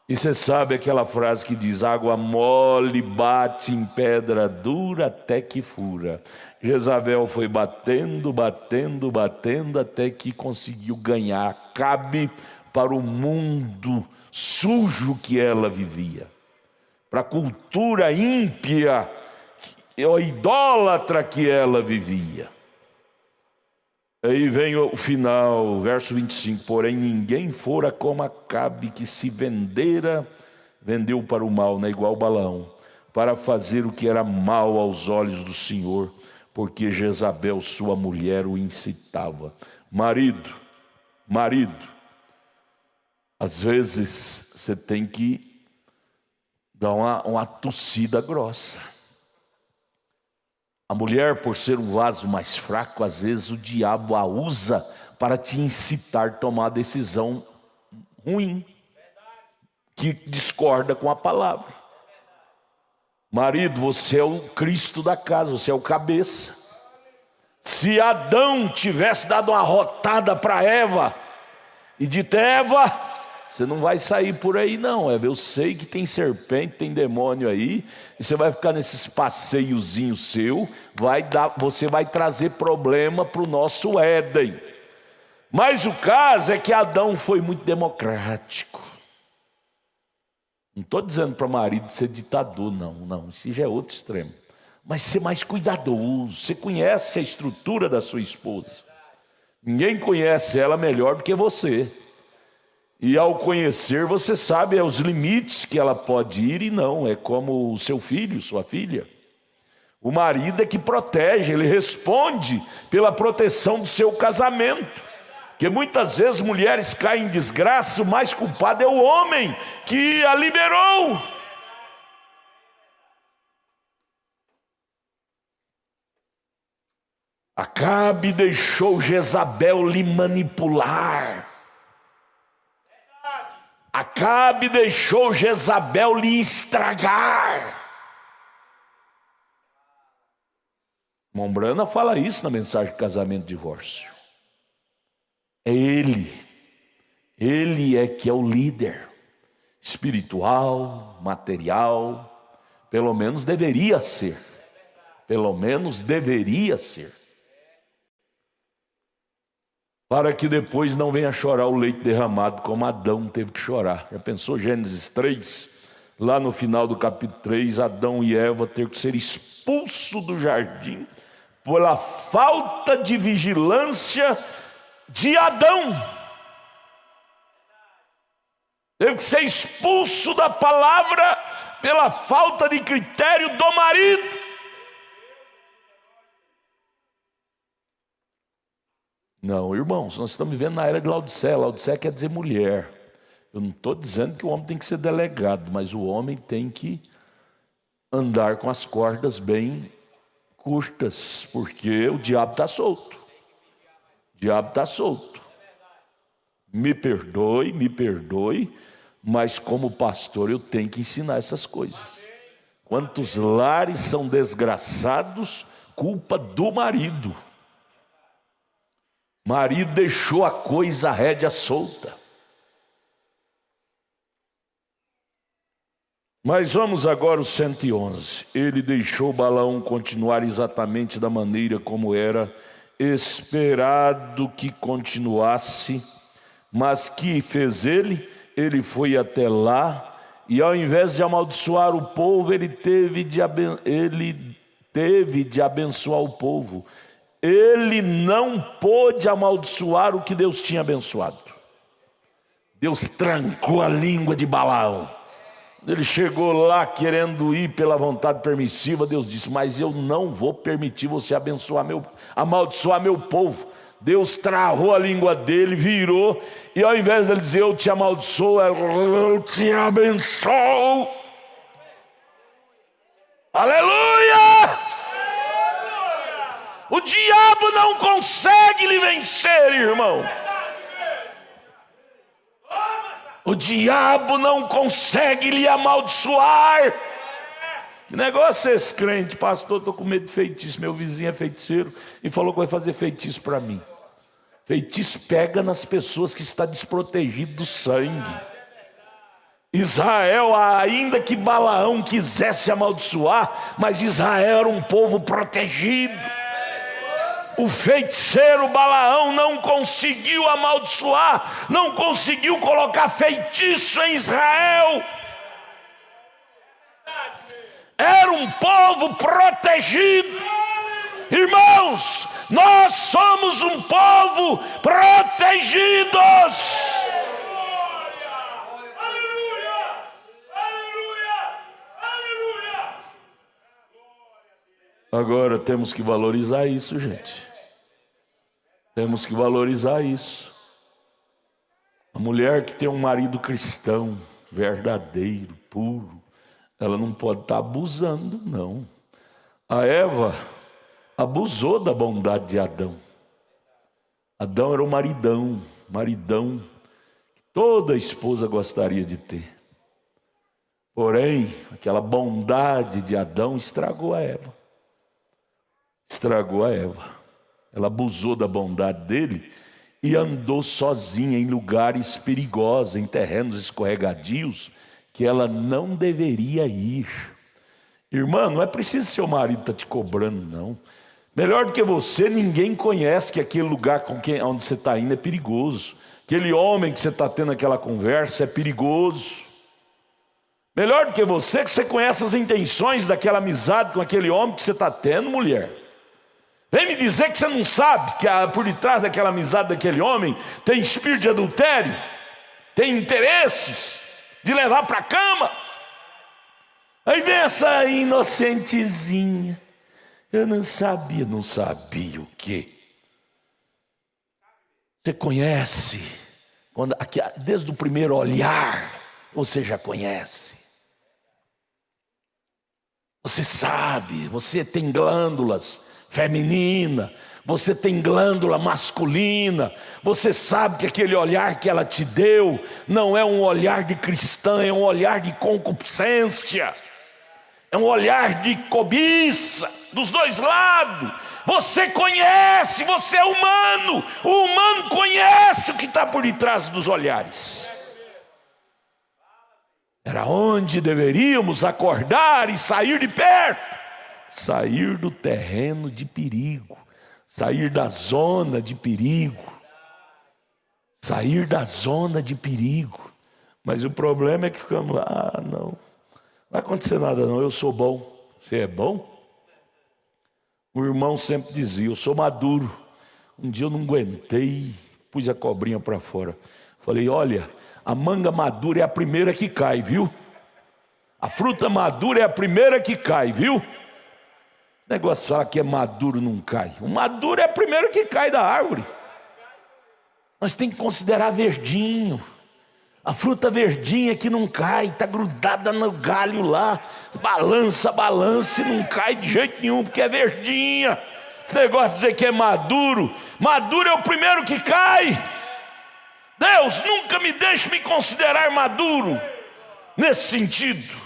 E você sabe aquela frase que diz: água mole bate em pedra dura até que fura. Jezabel foi batendo, até que conseguiu ganhar Acabe para o mundo sujo que ela vivia, para a cultura ímpia, a idólatra que ela vivia. Aí vem o final, verso 25. Porém ninguém fora como Acabe, que se vendeu para o mal, igual Balaão, para fazer o que era mal aos olhos do Senhor, porque Jezabel, sua mulher, o incitava. Marido, às vezes você tem que dar uma tossida grossa. A mulher, por ser um vaso mais fraco, às vezes o diabo a usa para te incitar a tomar uma decisão ruim, que discorda com a palavra. Marido, você é o Cristo da casa, você é o cabeça. Se Adão tivesse dado uma rotada para Eva e dito: Eva, você não vai sair por aí não, Eva, eu sei que tem serpente, tem demônio aí, e você vai ficar nesses passeiozinhos seu, você vai trazer problema para o nosso Éden. Mas o caso é que Adão foi muito democrático. Não estou dizendo para marido ser ditador, não, isso já é outro extremo. Mas ser mais cuidadoso. Você conhece a estrutura da sua esposa. Ninguém conhece ela melhor do que você. E ao conhecer, você sabe os limites que ela pode ir e não. É como o seu filho, sua filha. O marido é que protege, ele responde pela proteção do seu casamento. Porque muitas vezes mulheres caem em desgraça, o mais culpado é o homem que a liberou. Acabe deixou Jezabel lhe manipular. Acabe deixou Jezabel lhe estragar. Mombrana fala isso na mensagem de casamento e divórcio. É ele é que é o líder espiritual, material, pelo menos deveria ser. Para que depois não venha chorar o leite derramado como Adão teve que chorar. Já pensou Gênesis 3? Lá no final do capítulo 3, Adão e Eva ter que ser expulsos do jardim pela falta de vigilância de Adão. Teve que ser expulso da palavra pela falta de critério do marido. Não, irmãos, nós estamos vivendo na era de Laodiceia. Laodiceia quer dizer mulher. Eu não estou dizendo que o homem tem que ser delegado, mas o homem tem que andar com as cordas bem curtas, porque o diabo está solto. Me perdoe, mas como pastor eu tenho que ensinar essas coisas. Quantos lares são desgraçados, culpa do marido. Marido deixou a coisa, a rédea solta. Mas vamos agora ao 111. Ele deixou Balaão continuar exatamente da maneira como era esperado que continuasse. Mas que fez ele? Ele foi até lá e ao invés de amaldiçoar o povo, ele teve de abençoar o povo. Ele não pôde amaldiçoar o que Deus tinha abençoado. Deus trancou a língua de Balaão. Ele chegou lá querendo ir pela vontade permissiva. Deus disse: mas eu não vou permitir você amaldiçoar meu povo. Deus travou a língua dele, virou, e ao invés dele dizer eu te amaldiçoo, eu te abençoo. Aleluia! O diabo não consegue lhe vencer, irmão. O diabo não consegue lhe amaldiçoar. Que negócio é esse, crente? Pastor, estou com medo de feitiço. Meu vizinho é feiticeiro e falou que vai fazer feitiço para mim. Feitiço pega nas pessoas que está desprotegido do sangue. Israel, ainda que Balaão quisesse amaldiçoar, mas Israel era um povo protegido. O feiticeiro Balaão não conseguiu amaldiçoar, não conseguiu colocar feitiço em Israel. Era um povo protegido. Irmãos, nós somos um povo protegidos. Agora temos que valorizar isso, gente. Temos que valorizar isso. A mulher que tem um marido cristão, verdadeiro, puro, ela não pode estar abusando, não. A Eva abusou da bondade de Adão. Adão era um maridão que toda esposa gostaria de ter. Porém, aquela bondade de Adão estragou a Eva. Estragou a Eva. Ela abusou da bondade dele e andou sozinha em lugares perigosos, em terrenos escorregadios, que ela não deveria ir. Irmã, não é preciso seu marido estar te cobrando, não. Melhor do que você, ninguém conhece que aquele lugar onde você está indo é perigoso. Aquele homem que você está tendo aquela conversa é perigoso. Melhor do que você conhece as intenções daquela amizade com aquele homem que você está tendo, mulher. Vem me dizer que você não sabe que por detrás daquela amizade daquele homem tem espírito de adultério, tem interesses de levar para a cama. Aí vem essa inocentezinha. Eu não sabia o quê? Você conhece, desde o primeiro olhar, você já conhece. Você sabe, você tem glândulas feminina, você tem glândula masculina, você sabe que aquele olhar que ela te deu não é um olhar de cristã, é um olhar de concupiscência, é um olhar de cobiça, dos dois lados. Você conhece, você é humano, o humano conhece o que está por detrás dos olhares. Era onde deveríamos acordar e sair de perto. Sair do terreno de perigo, sair da zona de perigo, sair da zona de perigo. Mas o problema é que ficamos lá, não vai acontecer nada não, eu sou bom. Você é bom? O irmão sempre dizia, eu sou maduro. Um dia eu não aguentei, pus a cobrinha para fora. Falei, olha, a manga madura é a primeira que cai, viu? A fruta madura é a primeira que cai, viu? O negócio fala que é maduro, não cai. O maduro é o primeiro que cai da árvore. Nós temos que considerar verdinho. A fruta verdinha que não cai, está grudada no galho lá. Balança e não cai de jeito nenhum, porque é verdinha. Esse negócio de dizer que é maduro. Maduro é o primeiro que cai. Deus, nunca me deixe me considerar maduro nesse sentido.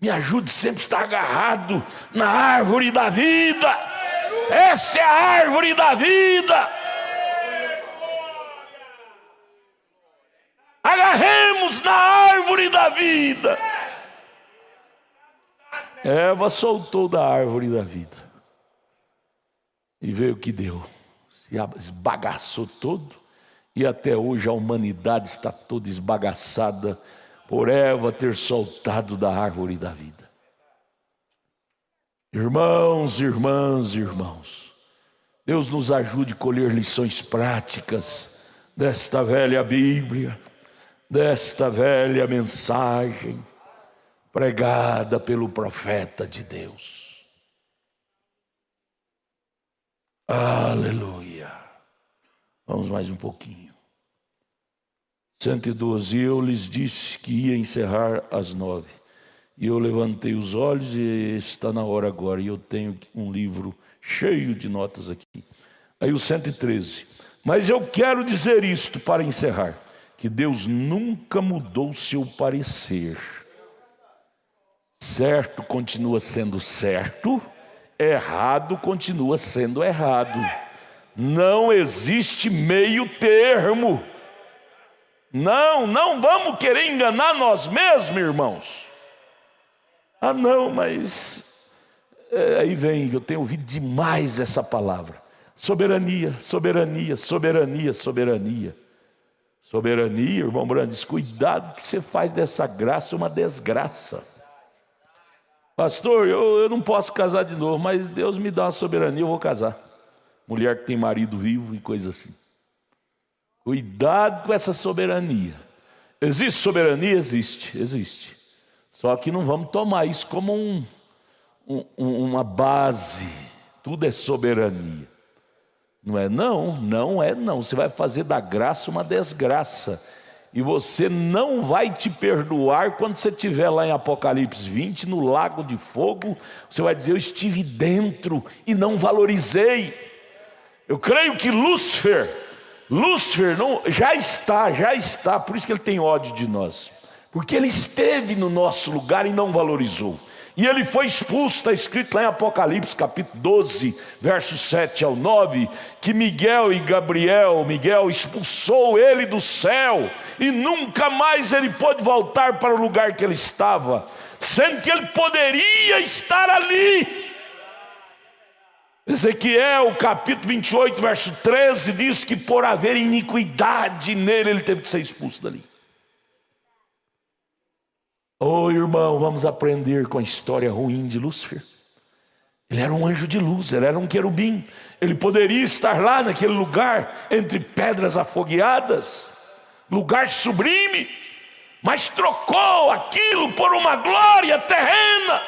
Me ajude sempre a estar agarrado na árvore da vida. Essa é a árvore da vida. Agarremos na árvore da vida. Eva soltou da árvore da vida. E veio o que deu. Se esbagaçou todo. E até hoje a humanidade está toda esbagaçada por Eva ter soltado da árvore da vida. Irmãos, irmãos, Deus nos ajude a colher lições práticas desta velha Bíblia, desta velha mensagem pregada pelo profeta de Deus. Aleluia. Vamos mais um pouquinho. 112, eu lhes disse que ia encerrar às 9. E eu levantei os olhos e está na hora agora. E eu tenho um livro cheio de notas aqui. Aí o 113. Mas eu quero dizer isto para encerrar. Que Deus nunca mudou seu parecer. Certo continua sendo certo. Errado continua sendo errado. Não existe meio termo. Não vamos querer enganar nós mesmos, irmãos. Ah não, mas aí vem, eu tenho ouvido demais essa palavra. Soberania, irmão Brandes, cuidado que você faz dessa graça uma desgraça. Pastor, eu não posso casar de novo, mas Deus me dá uma soberania, eu vou casar. Mulher que tem marido vivo e coisa assim. Cuidado com essa soberania. Existe soberania? Existe. Só que não vamos tomar isso como uma base, tudo é soberania. Não é não, não é não. Você vai fazer da graça uma desgraça. E você não vai te perdoar quando você estiver lá em Apocalipse 20, no lago de fogo. Você vai dizer, eu estive dentro e não valorizei. Eu creio que Lúcifer não, já está, por isso que ele tem ódio de nós. Porque ele esteve no nosso lugar e não valorizou. E ele foi expulso, está escrito lá em Apocalipse capítulo 12, versos 7 ao 9, que Miguel expulsou ele do céu, e nunca mais ele pôde voltar para o lugar que ele estava, sendo que ele poderia estar ali. Ezequiel capítulo 28, verso 13, diz que por haver iniquidade nele, ele teve que ser expulso dali. Oh, irmão, vamos aprender com a história ruim de Lúcifer. Ele era um anjo de luz, ele era um querubim. Ele poderia estar lá naquele lugar, entre pedras afogueadas, lugar sublime, mas trocou aquilo por uma glória terrena.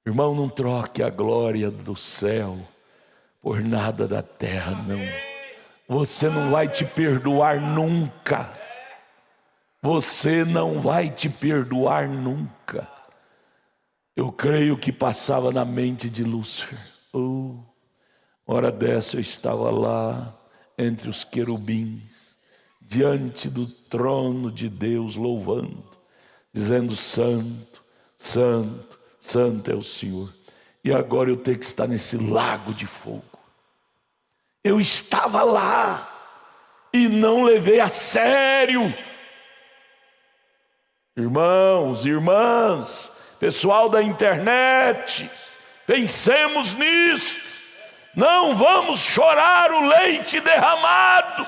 Irmão, não troque a glória do céu por nada da terra, não. Você não vai te perdoar nunca. Você não vai te perdoar nunca. Eu creio que passava na mente de Lúcifer. Hora dessa eu estava lá entre os querubins, diante do trono de Deus, louvando, dizendo: santo, santo, santo é o Senhor. E agora eu tenho que estar nesse lago de fogo. Eu estava lá e não levei a sério. Irmãos, irmãs, pessoal da internet, pensemos nisso. Não vamos chorar o leite derramado.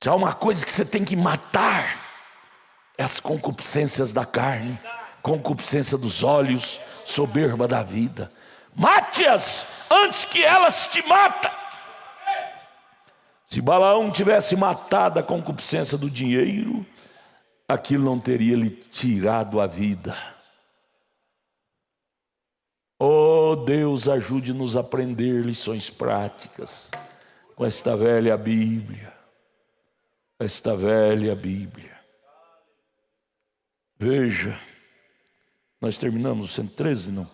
Se há uma coisa que você tem que matar, é as concupiscências da carne, concupiscência dos olhos, soberba da vida. Mate-as antes que elas te matem. Se Balaão tivesse matado a concupiscência do dinheiro, aquilo não teria lhe tirado a vida. Oh Deus, ajude-nos a aprender lições práticas com esta velha Bíblia. Esta velha Bíblia. Veja, nós terminamos o 113, não?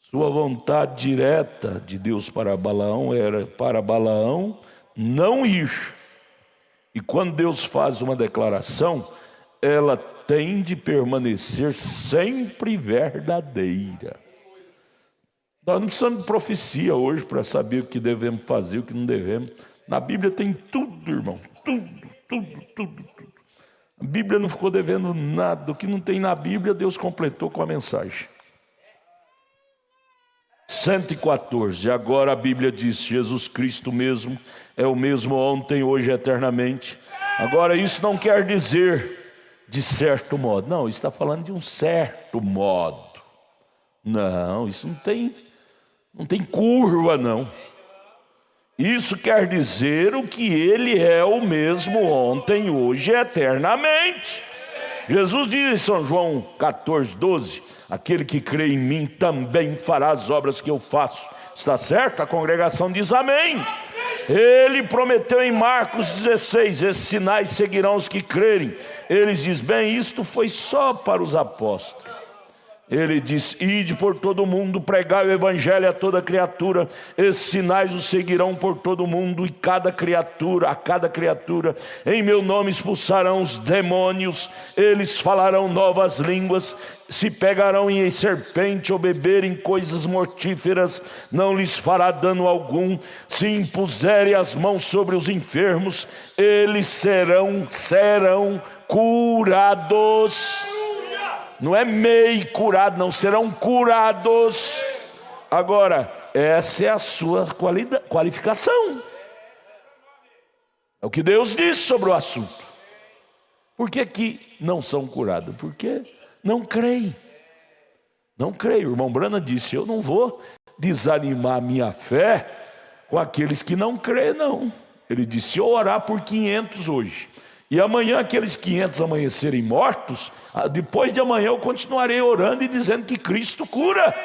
Sua vontade direta de Deus para Balaão era para Balaão não ir. E quando Deus faz uma declaração, ela tem de permanecer sempre verdadeira. Nós não precisamos de profecia hoje para saber o que devemos fazer, o que não devemos. Na Bíblia tem tudo, irmão, tudo. A Bíblia não ficou devendo nada. O que não tem na Bíblia, Deus completou com a mensagem. 114, agora a Bíblia diz: Jesus Cristo mesmo é o mesmo ontem, hoje e eternamente. Agora isso não quer dizer de certo modo. Não, isso está falando de um certo modo. Não, isso não tem curva, não. Isso quer dizer o que ele é o mesmo ontem, hoje e eternamente. Jesus diz em São João 14, 12, aquele que crê em mim também fará as obras que eu faço. Está certo? A congregação diz amém. Ele prometeu em Marcos 16, esses sinais seguirão os que crerem. Eles dizem, bem, isto foi só para os apóstolos. Ele diz, ide por todo o mundo, pregai o evangelho a toda criatura, esses sinais os seguirão por todo o mundo, e a cada criatura, em meu nome expulsarão os demônios, eles falarão novas línguas, se pegarão em serpente ou beberem coisas mortíferas, não lhes fará dano algum, se impuserem as mãos sobre os enfermos, eles serão curados. Não é meio curado, não, serão curados. Agora, essa é a sua qualificação. É o que Deus diz sobre o assunto. Por que não são curados? Porque não creem. Não creio. O irmão Brana disse, eu não vou desanimar a minha fé com aqueles que não creem, não. Ele disse, se eu orar por 500 hoje, E amanhã aqueles 500 amanhecerem mortos, depois de amanhã eu continuarei orando e dizendo que Cristo cura.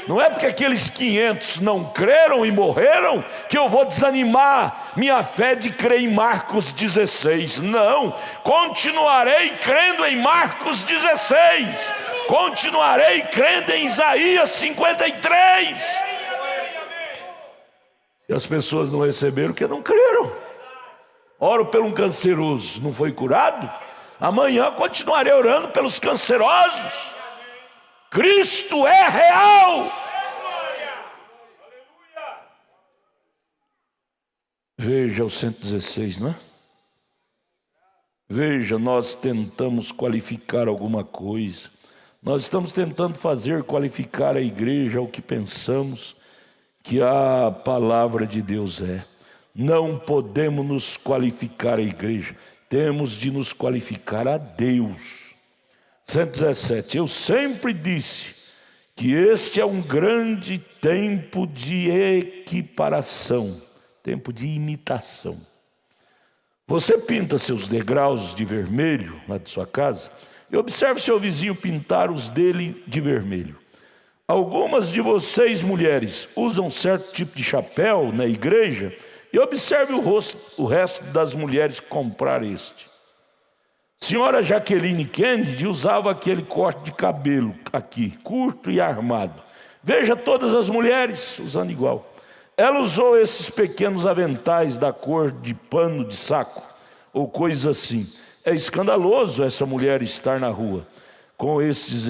Não é porque aqueles 500 não creram e morreram que eu vou desanimar minha fé de crer em Marcos 16. Não, continuarei crendo em Marcos 16. Continuarei crendo em Isaías 53. E as pessoas não receberam porque não creram. Oro por um canceroso, não foi curado? Amanhã continuarei orando pelos cancerosos. Cristo é real. Veja o 116, não é? Veja, nós tentamos qualificar alguma coisa. Nós estamos tentando qualificar a igreja ao que pensamos que a palavra de Deus é. Não podemos nos qualificar a igreja. Temos de nos qualificar a Deus. 117, eu sempre disse que este é um grande tempo de equiparação, tempo de imitação. Você pinta seus degraus de vermelho lá de sua casa e observe seu vizinho pintar os dele de vermelho. Algumas de vocês, mulheres, usam certo tipo de chapéu na igreja e observe o resto das mulheres comprar este. Senhora Jaqueline Kennedy usava aquele corte de cabelo aqui, curto e armado. Veja todas as mulheres usando igual. Ela usou esses pequenos aventais da cor de pano de saco, ou coisa assim. É escandaloso essa mulher estar na rua, com eles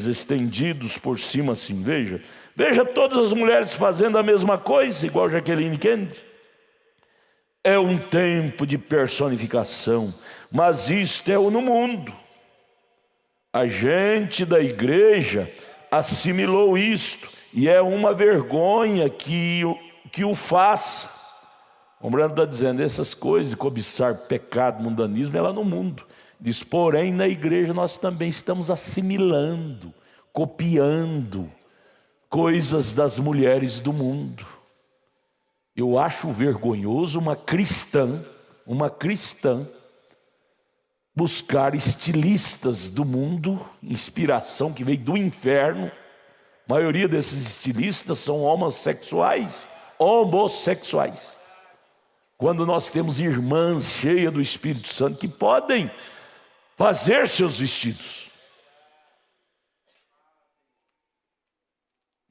estendidos por cima assim, veja. Veja todas as mulheres fazendo a mesma coisa, igual Jaqueline Kennedy. É um tempo de personificação, mas isto é o no mundo. A gente da igreja assimilou isto, e é uma vergonha que o faça. O Brando está dizendo, essas coisas, cobiçar, pecado, mundanismo, é lá no mundo. Diz, porém, na igreja nós também estamos assimilando, copiando coisas das mulheres do mundo. Eu acho vergonhoso uma cristã buscar estilistas do mundo, inspiração que veio do inferno. A maioria desses estilistas são homossexuais. Quando nós temos irmãs cheias do Espírito Santo que podem fazer seus vestidos.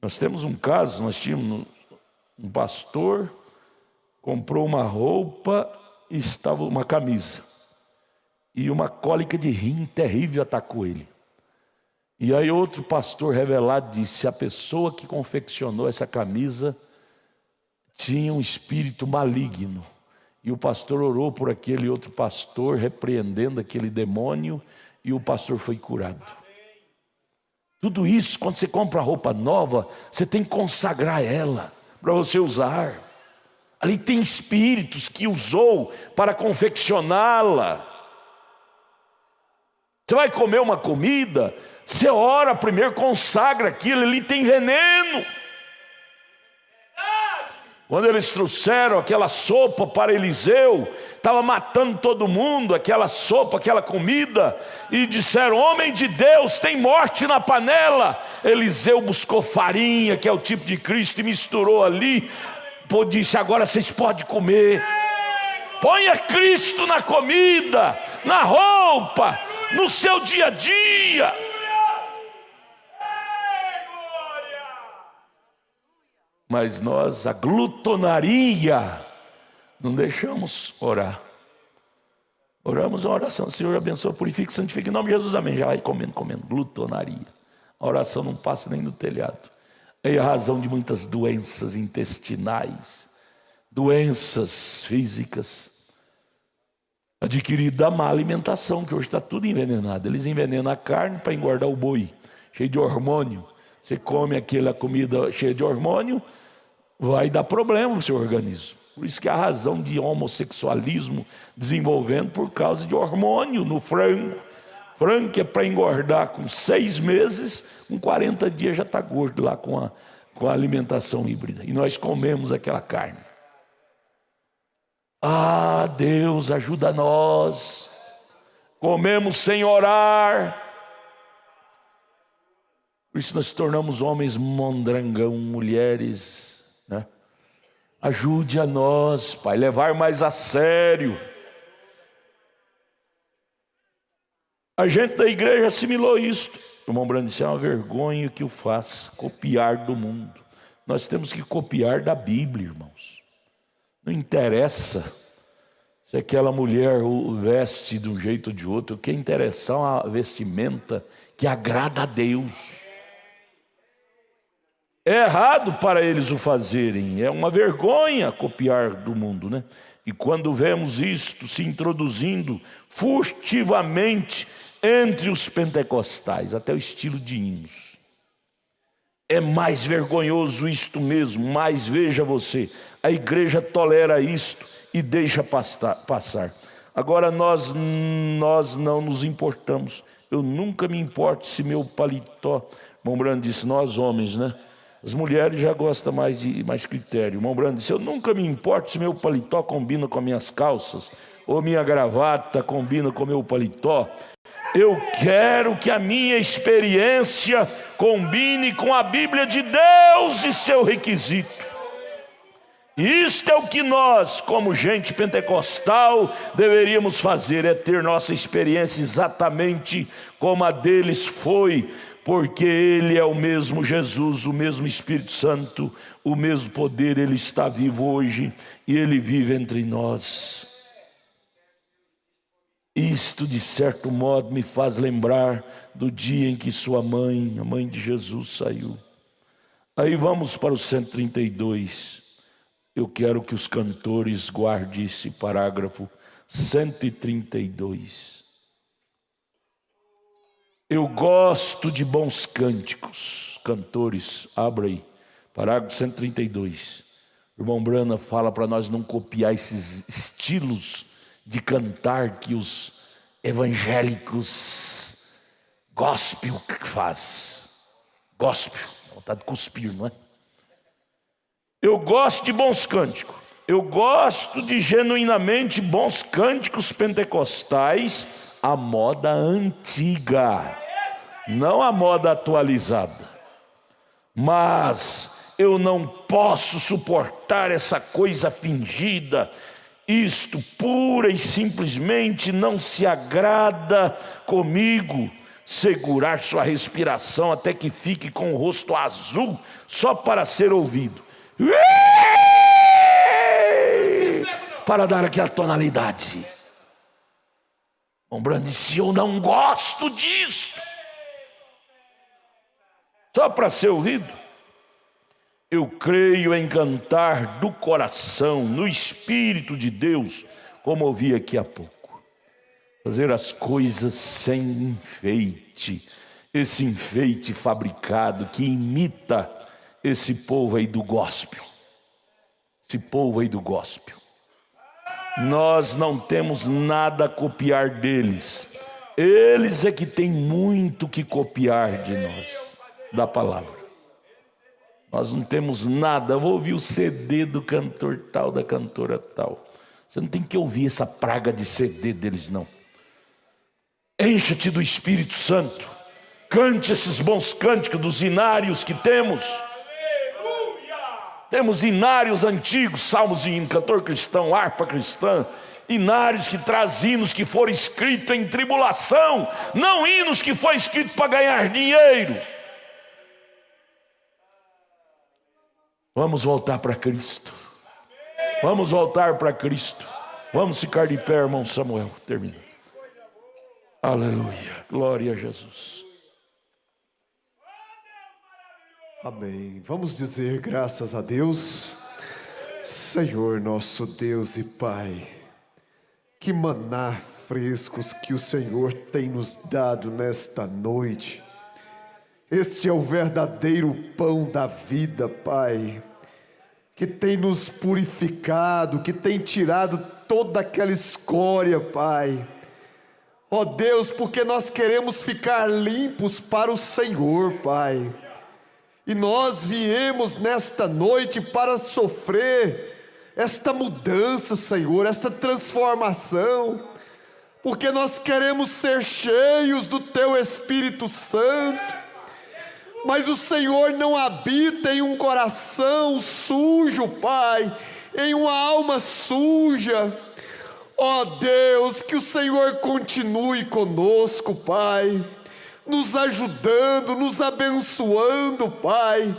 Nós temos um caso, nós tínhamos um pastor, comprou uma roupa e estava uma camisa. E uma cólica de rim terrível atacou ele. E aí outro pastor revelado disse, a pessoa que confeccionou essa camisa tinha um espírito maligno. E o pastor orou por aquele outro pastor, repreendendo aquele demônio, e o pastor foi curado. Tudo isso, quando você compra roupa nova, você tem que consagrar ela para você usar. Ali tem espíritos que usou para confeccioná-la. Você vai comer uma comida, você ora primeiro, consagra aquilo, ali tem veneno. Quando eles trouxeram aquela sopa para Eliseu, estava matando todo mundo, aquela sopa, aquela comida, e disseram, homem de Deus, tem morte na panela. Eliseu buscou farinha, que é o tipo de Cristo, e misturou ali, disse, agora vocês podem comer. Ponha Cristo na comida, na roupa, no seu dia a dia. Mas nós, a glutonaria, não deixamos orar. Oramos a oração, Senhor abençoa, purifica, santifica, em nome de Jesus, amém. Já vai comendo, glutonaria. A oração não passa nem no telhado. É a razão de muitas doenças intestinais, doenças físicas, adquiridas da má alimentação, que hoje está tudo envenenado. Eles envenenam a carne para engordar o boi, cheio de hormônio. Você come aquela comida cheia de hormônio, vai dar problema no seu organismo. Por isso que a razão de homossexualismo desenvolvendo por causa de hormônio no frango. Frango que é para engordar com 6 meses, com 40 dias já está gordo lá com a alimentação híbrida. E nós comemos aquela carne. Ah, Deus, ajuda nós. Comemos sem orar. Por isso nós tornamos homens mondrangão, mulheres, né? Ajude a nós, Pai, levar mais a sério. A gente da igreja assimilou isto. O irmão Brando disse, é uma vergonha que o faz, copiar do mundo. Nós temos que copiar da Bíblia, irmãos. Não interessa se aquela mulher veste de um jeito ou de outro. O que interessa é uma vestimenta que agrada a Deus. É errado para eles o fazerem, é uma vergonha copiar do mundo, né? E quando vemos isto se introduzindo furtivamente entre os pentecostais, até o estilo de hinos, é mais vergonhoso isto mesmo. Mas veja você, a igreja tolera isto e deixa passar. Agora nós não nos importamos. Eu nunca me importo se meu paletó, irmão Brando disse, nós homens, né? As mulheres já gostam mais de mais critério. O irmão Brando disse, eu nunca me importo se meu paletó combina com as minhas calças, ou minha gravata combina com meu paletó. Eu quero que a minha experiência combine com a Bíblia de Deus e seu requisito. Isto é o que nós, como gente pentecostal, deveríamos fazer, é ter nossa experiência exatamente como a deles foi, porque Ele é o mesmo Jesus, o mesmo Espírito Santo, o mesmo poder, Ele está vivo hoje e Ele vive entre nós. Isto, de certo modo, me faz lembrar do dia em que sua mãe, a mãe de Jesus, saiu. Aí vamos para o 132. Eu quero que os cantores guardem esse parágrafo 132. Eu gosto de bons cânticos. Cantores, abra aí, parágrafo 132. O irmão Brana fala para nós não copiar esses estilos de cantar que os evangélicos gospel faz. Gospel, vontade de cuspir, não é? Eu gosto de bons cânticos. Eu gosto de genuinamente bons cânticos pentecostais, a moda antiga, não a moda atualizada. Mas eu não posso suportar essa coisa fingida. Isto pura e simplesmente não se agrada comigo. Segurar sua respiração até que fique com o rosto azul só para ser ouvido. Para dar aqui a tonalidade. O Brando disse, eu não gosto disto. Só para ser ouvido. Eu creio em cantar do coração, no Espírito de Deus, como ouvi aqui há pouco. Fazer as coisas sem enfeite. Esse enfeite fabricado que imita esse povo aí do gospel. Esse povo aí do gospel. Nós não temos nada a copiar deles. Eles é que têm muito que copiar de nós, da palavra. Nós não temos nada. Eu vou ouvir o CD do cantor tal, da cantora tal. Você não tem que ouvir essa praga de CD deles, não. Encha-te do Espírito Santo. Cante esses bons cânticos dos hinários que temos. Temos hinários antigos, salmos e hino, cantor cristão, harpa cristã, hinários que trazem hinos que foram escritos em tribulação, não hinos que foram escritos para ganhar dinheiro. Vamos voltar para Cristo. Vamos voltar para Cristo. Vamos ficar de pé, irmão Samuel. Termina. Aleluia. Glória a Jesus. Amém. Vamos dizer graças a Deus. Senhor nosso Deus e Pai, que maná frescos que o Senhor tem nos dado nesta noite. Este é o verdadeiro pão da vida, Pai, que tem nos purificado, que tem tirado toda aquela escória, Pai. Ó Deus, porque nós queremos ficar limpos para o Senhor, Pai. E nós viemos nesta noite para sofrer esta mudança, Senhor, esta transformação, porque nós queremos ser cheios do Teu Espírito Santo, mas o Senhor não habita em um coração sujo, Pai, em uma alma suja. Ó Deus, que o Senhor continue conosco, Pai, nos ajudando, nos abençoando, Pai,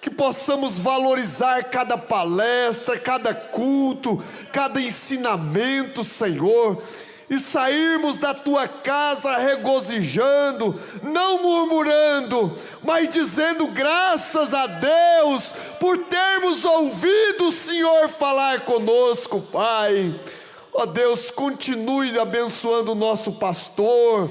que possamos valorizar cada palestra, cada culto, cada ensinamento, Senhor, e sairmos da Tua casa regozijando, não murmurando, mas dizendo graças a Deus por termos ouvido o Senhor falar conosco, Pai. Ó Deus, continue abençoando o nosso pastor,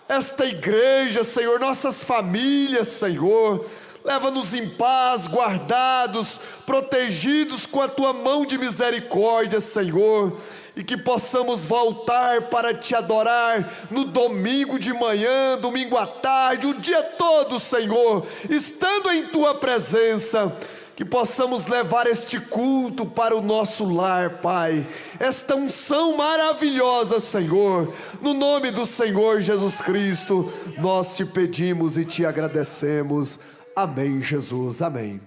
esta igreja, Senhor, nossas famílias, Senhor. Leva-nos em paz, guardados, protegidos com a Tua mão de misericórdia, Senhor. E que possamos voltar para Te adorar no domingo de manhã, domingo à tarde, o dia todo, Senhor, estando em Tua presença. Que possamos levar este culto para o nosso lar, Pai. Esta unção maravilhosa, Senhor. No nome do Senhor Jesus Cristo, nós Te pedimos e Te agradecemos. Amém, Jesus, amém.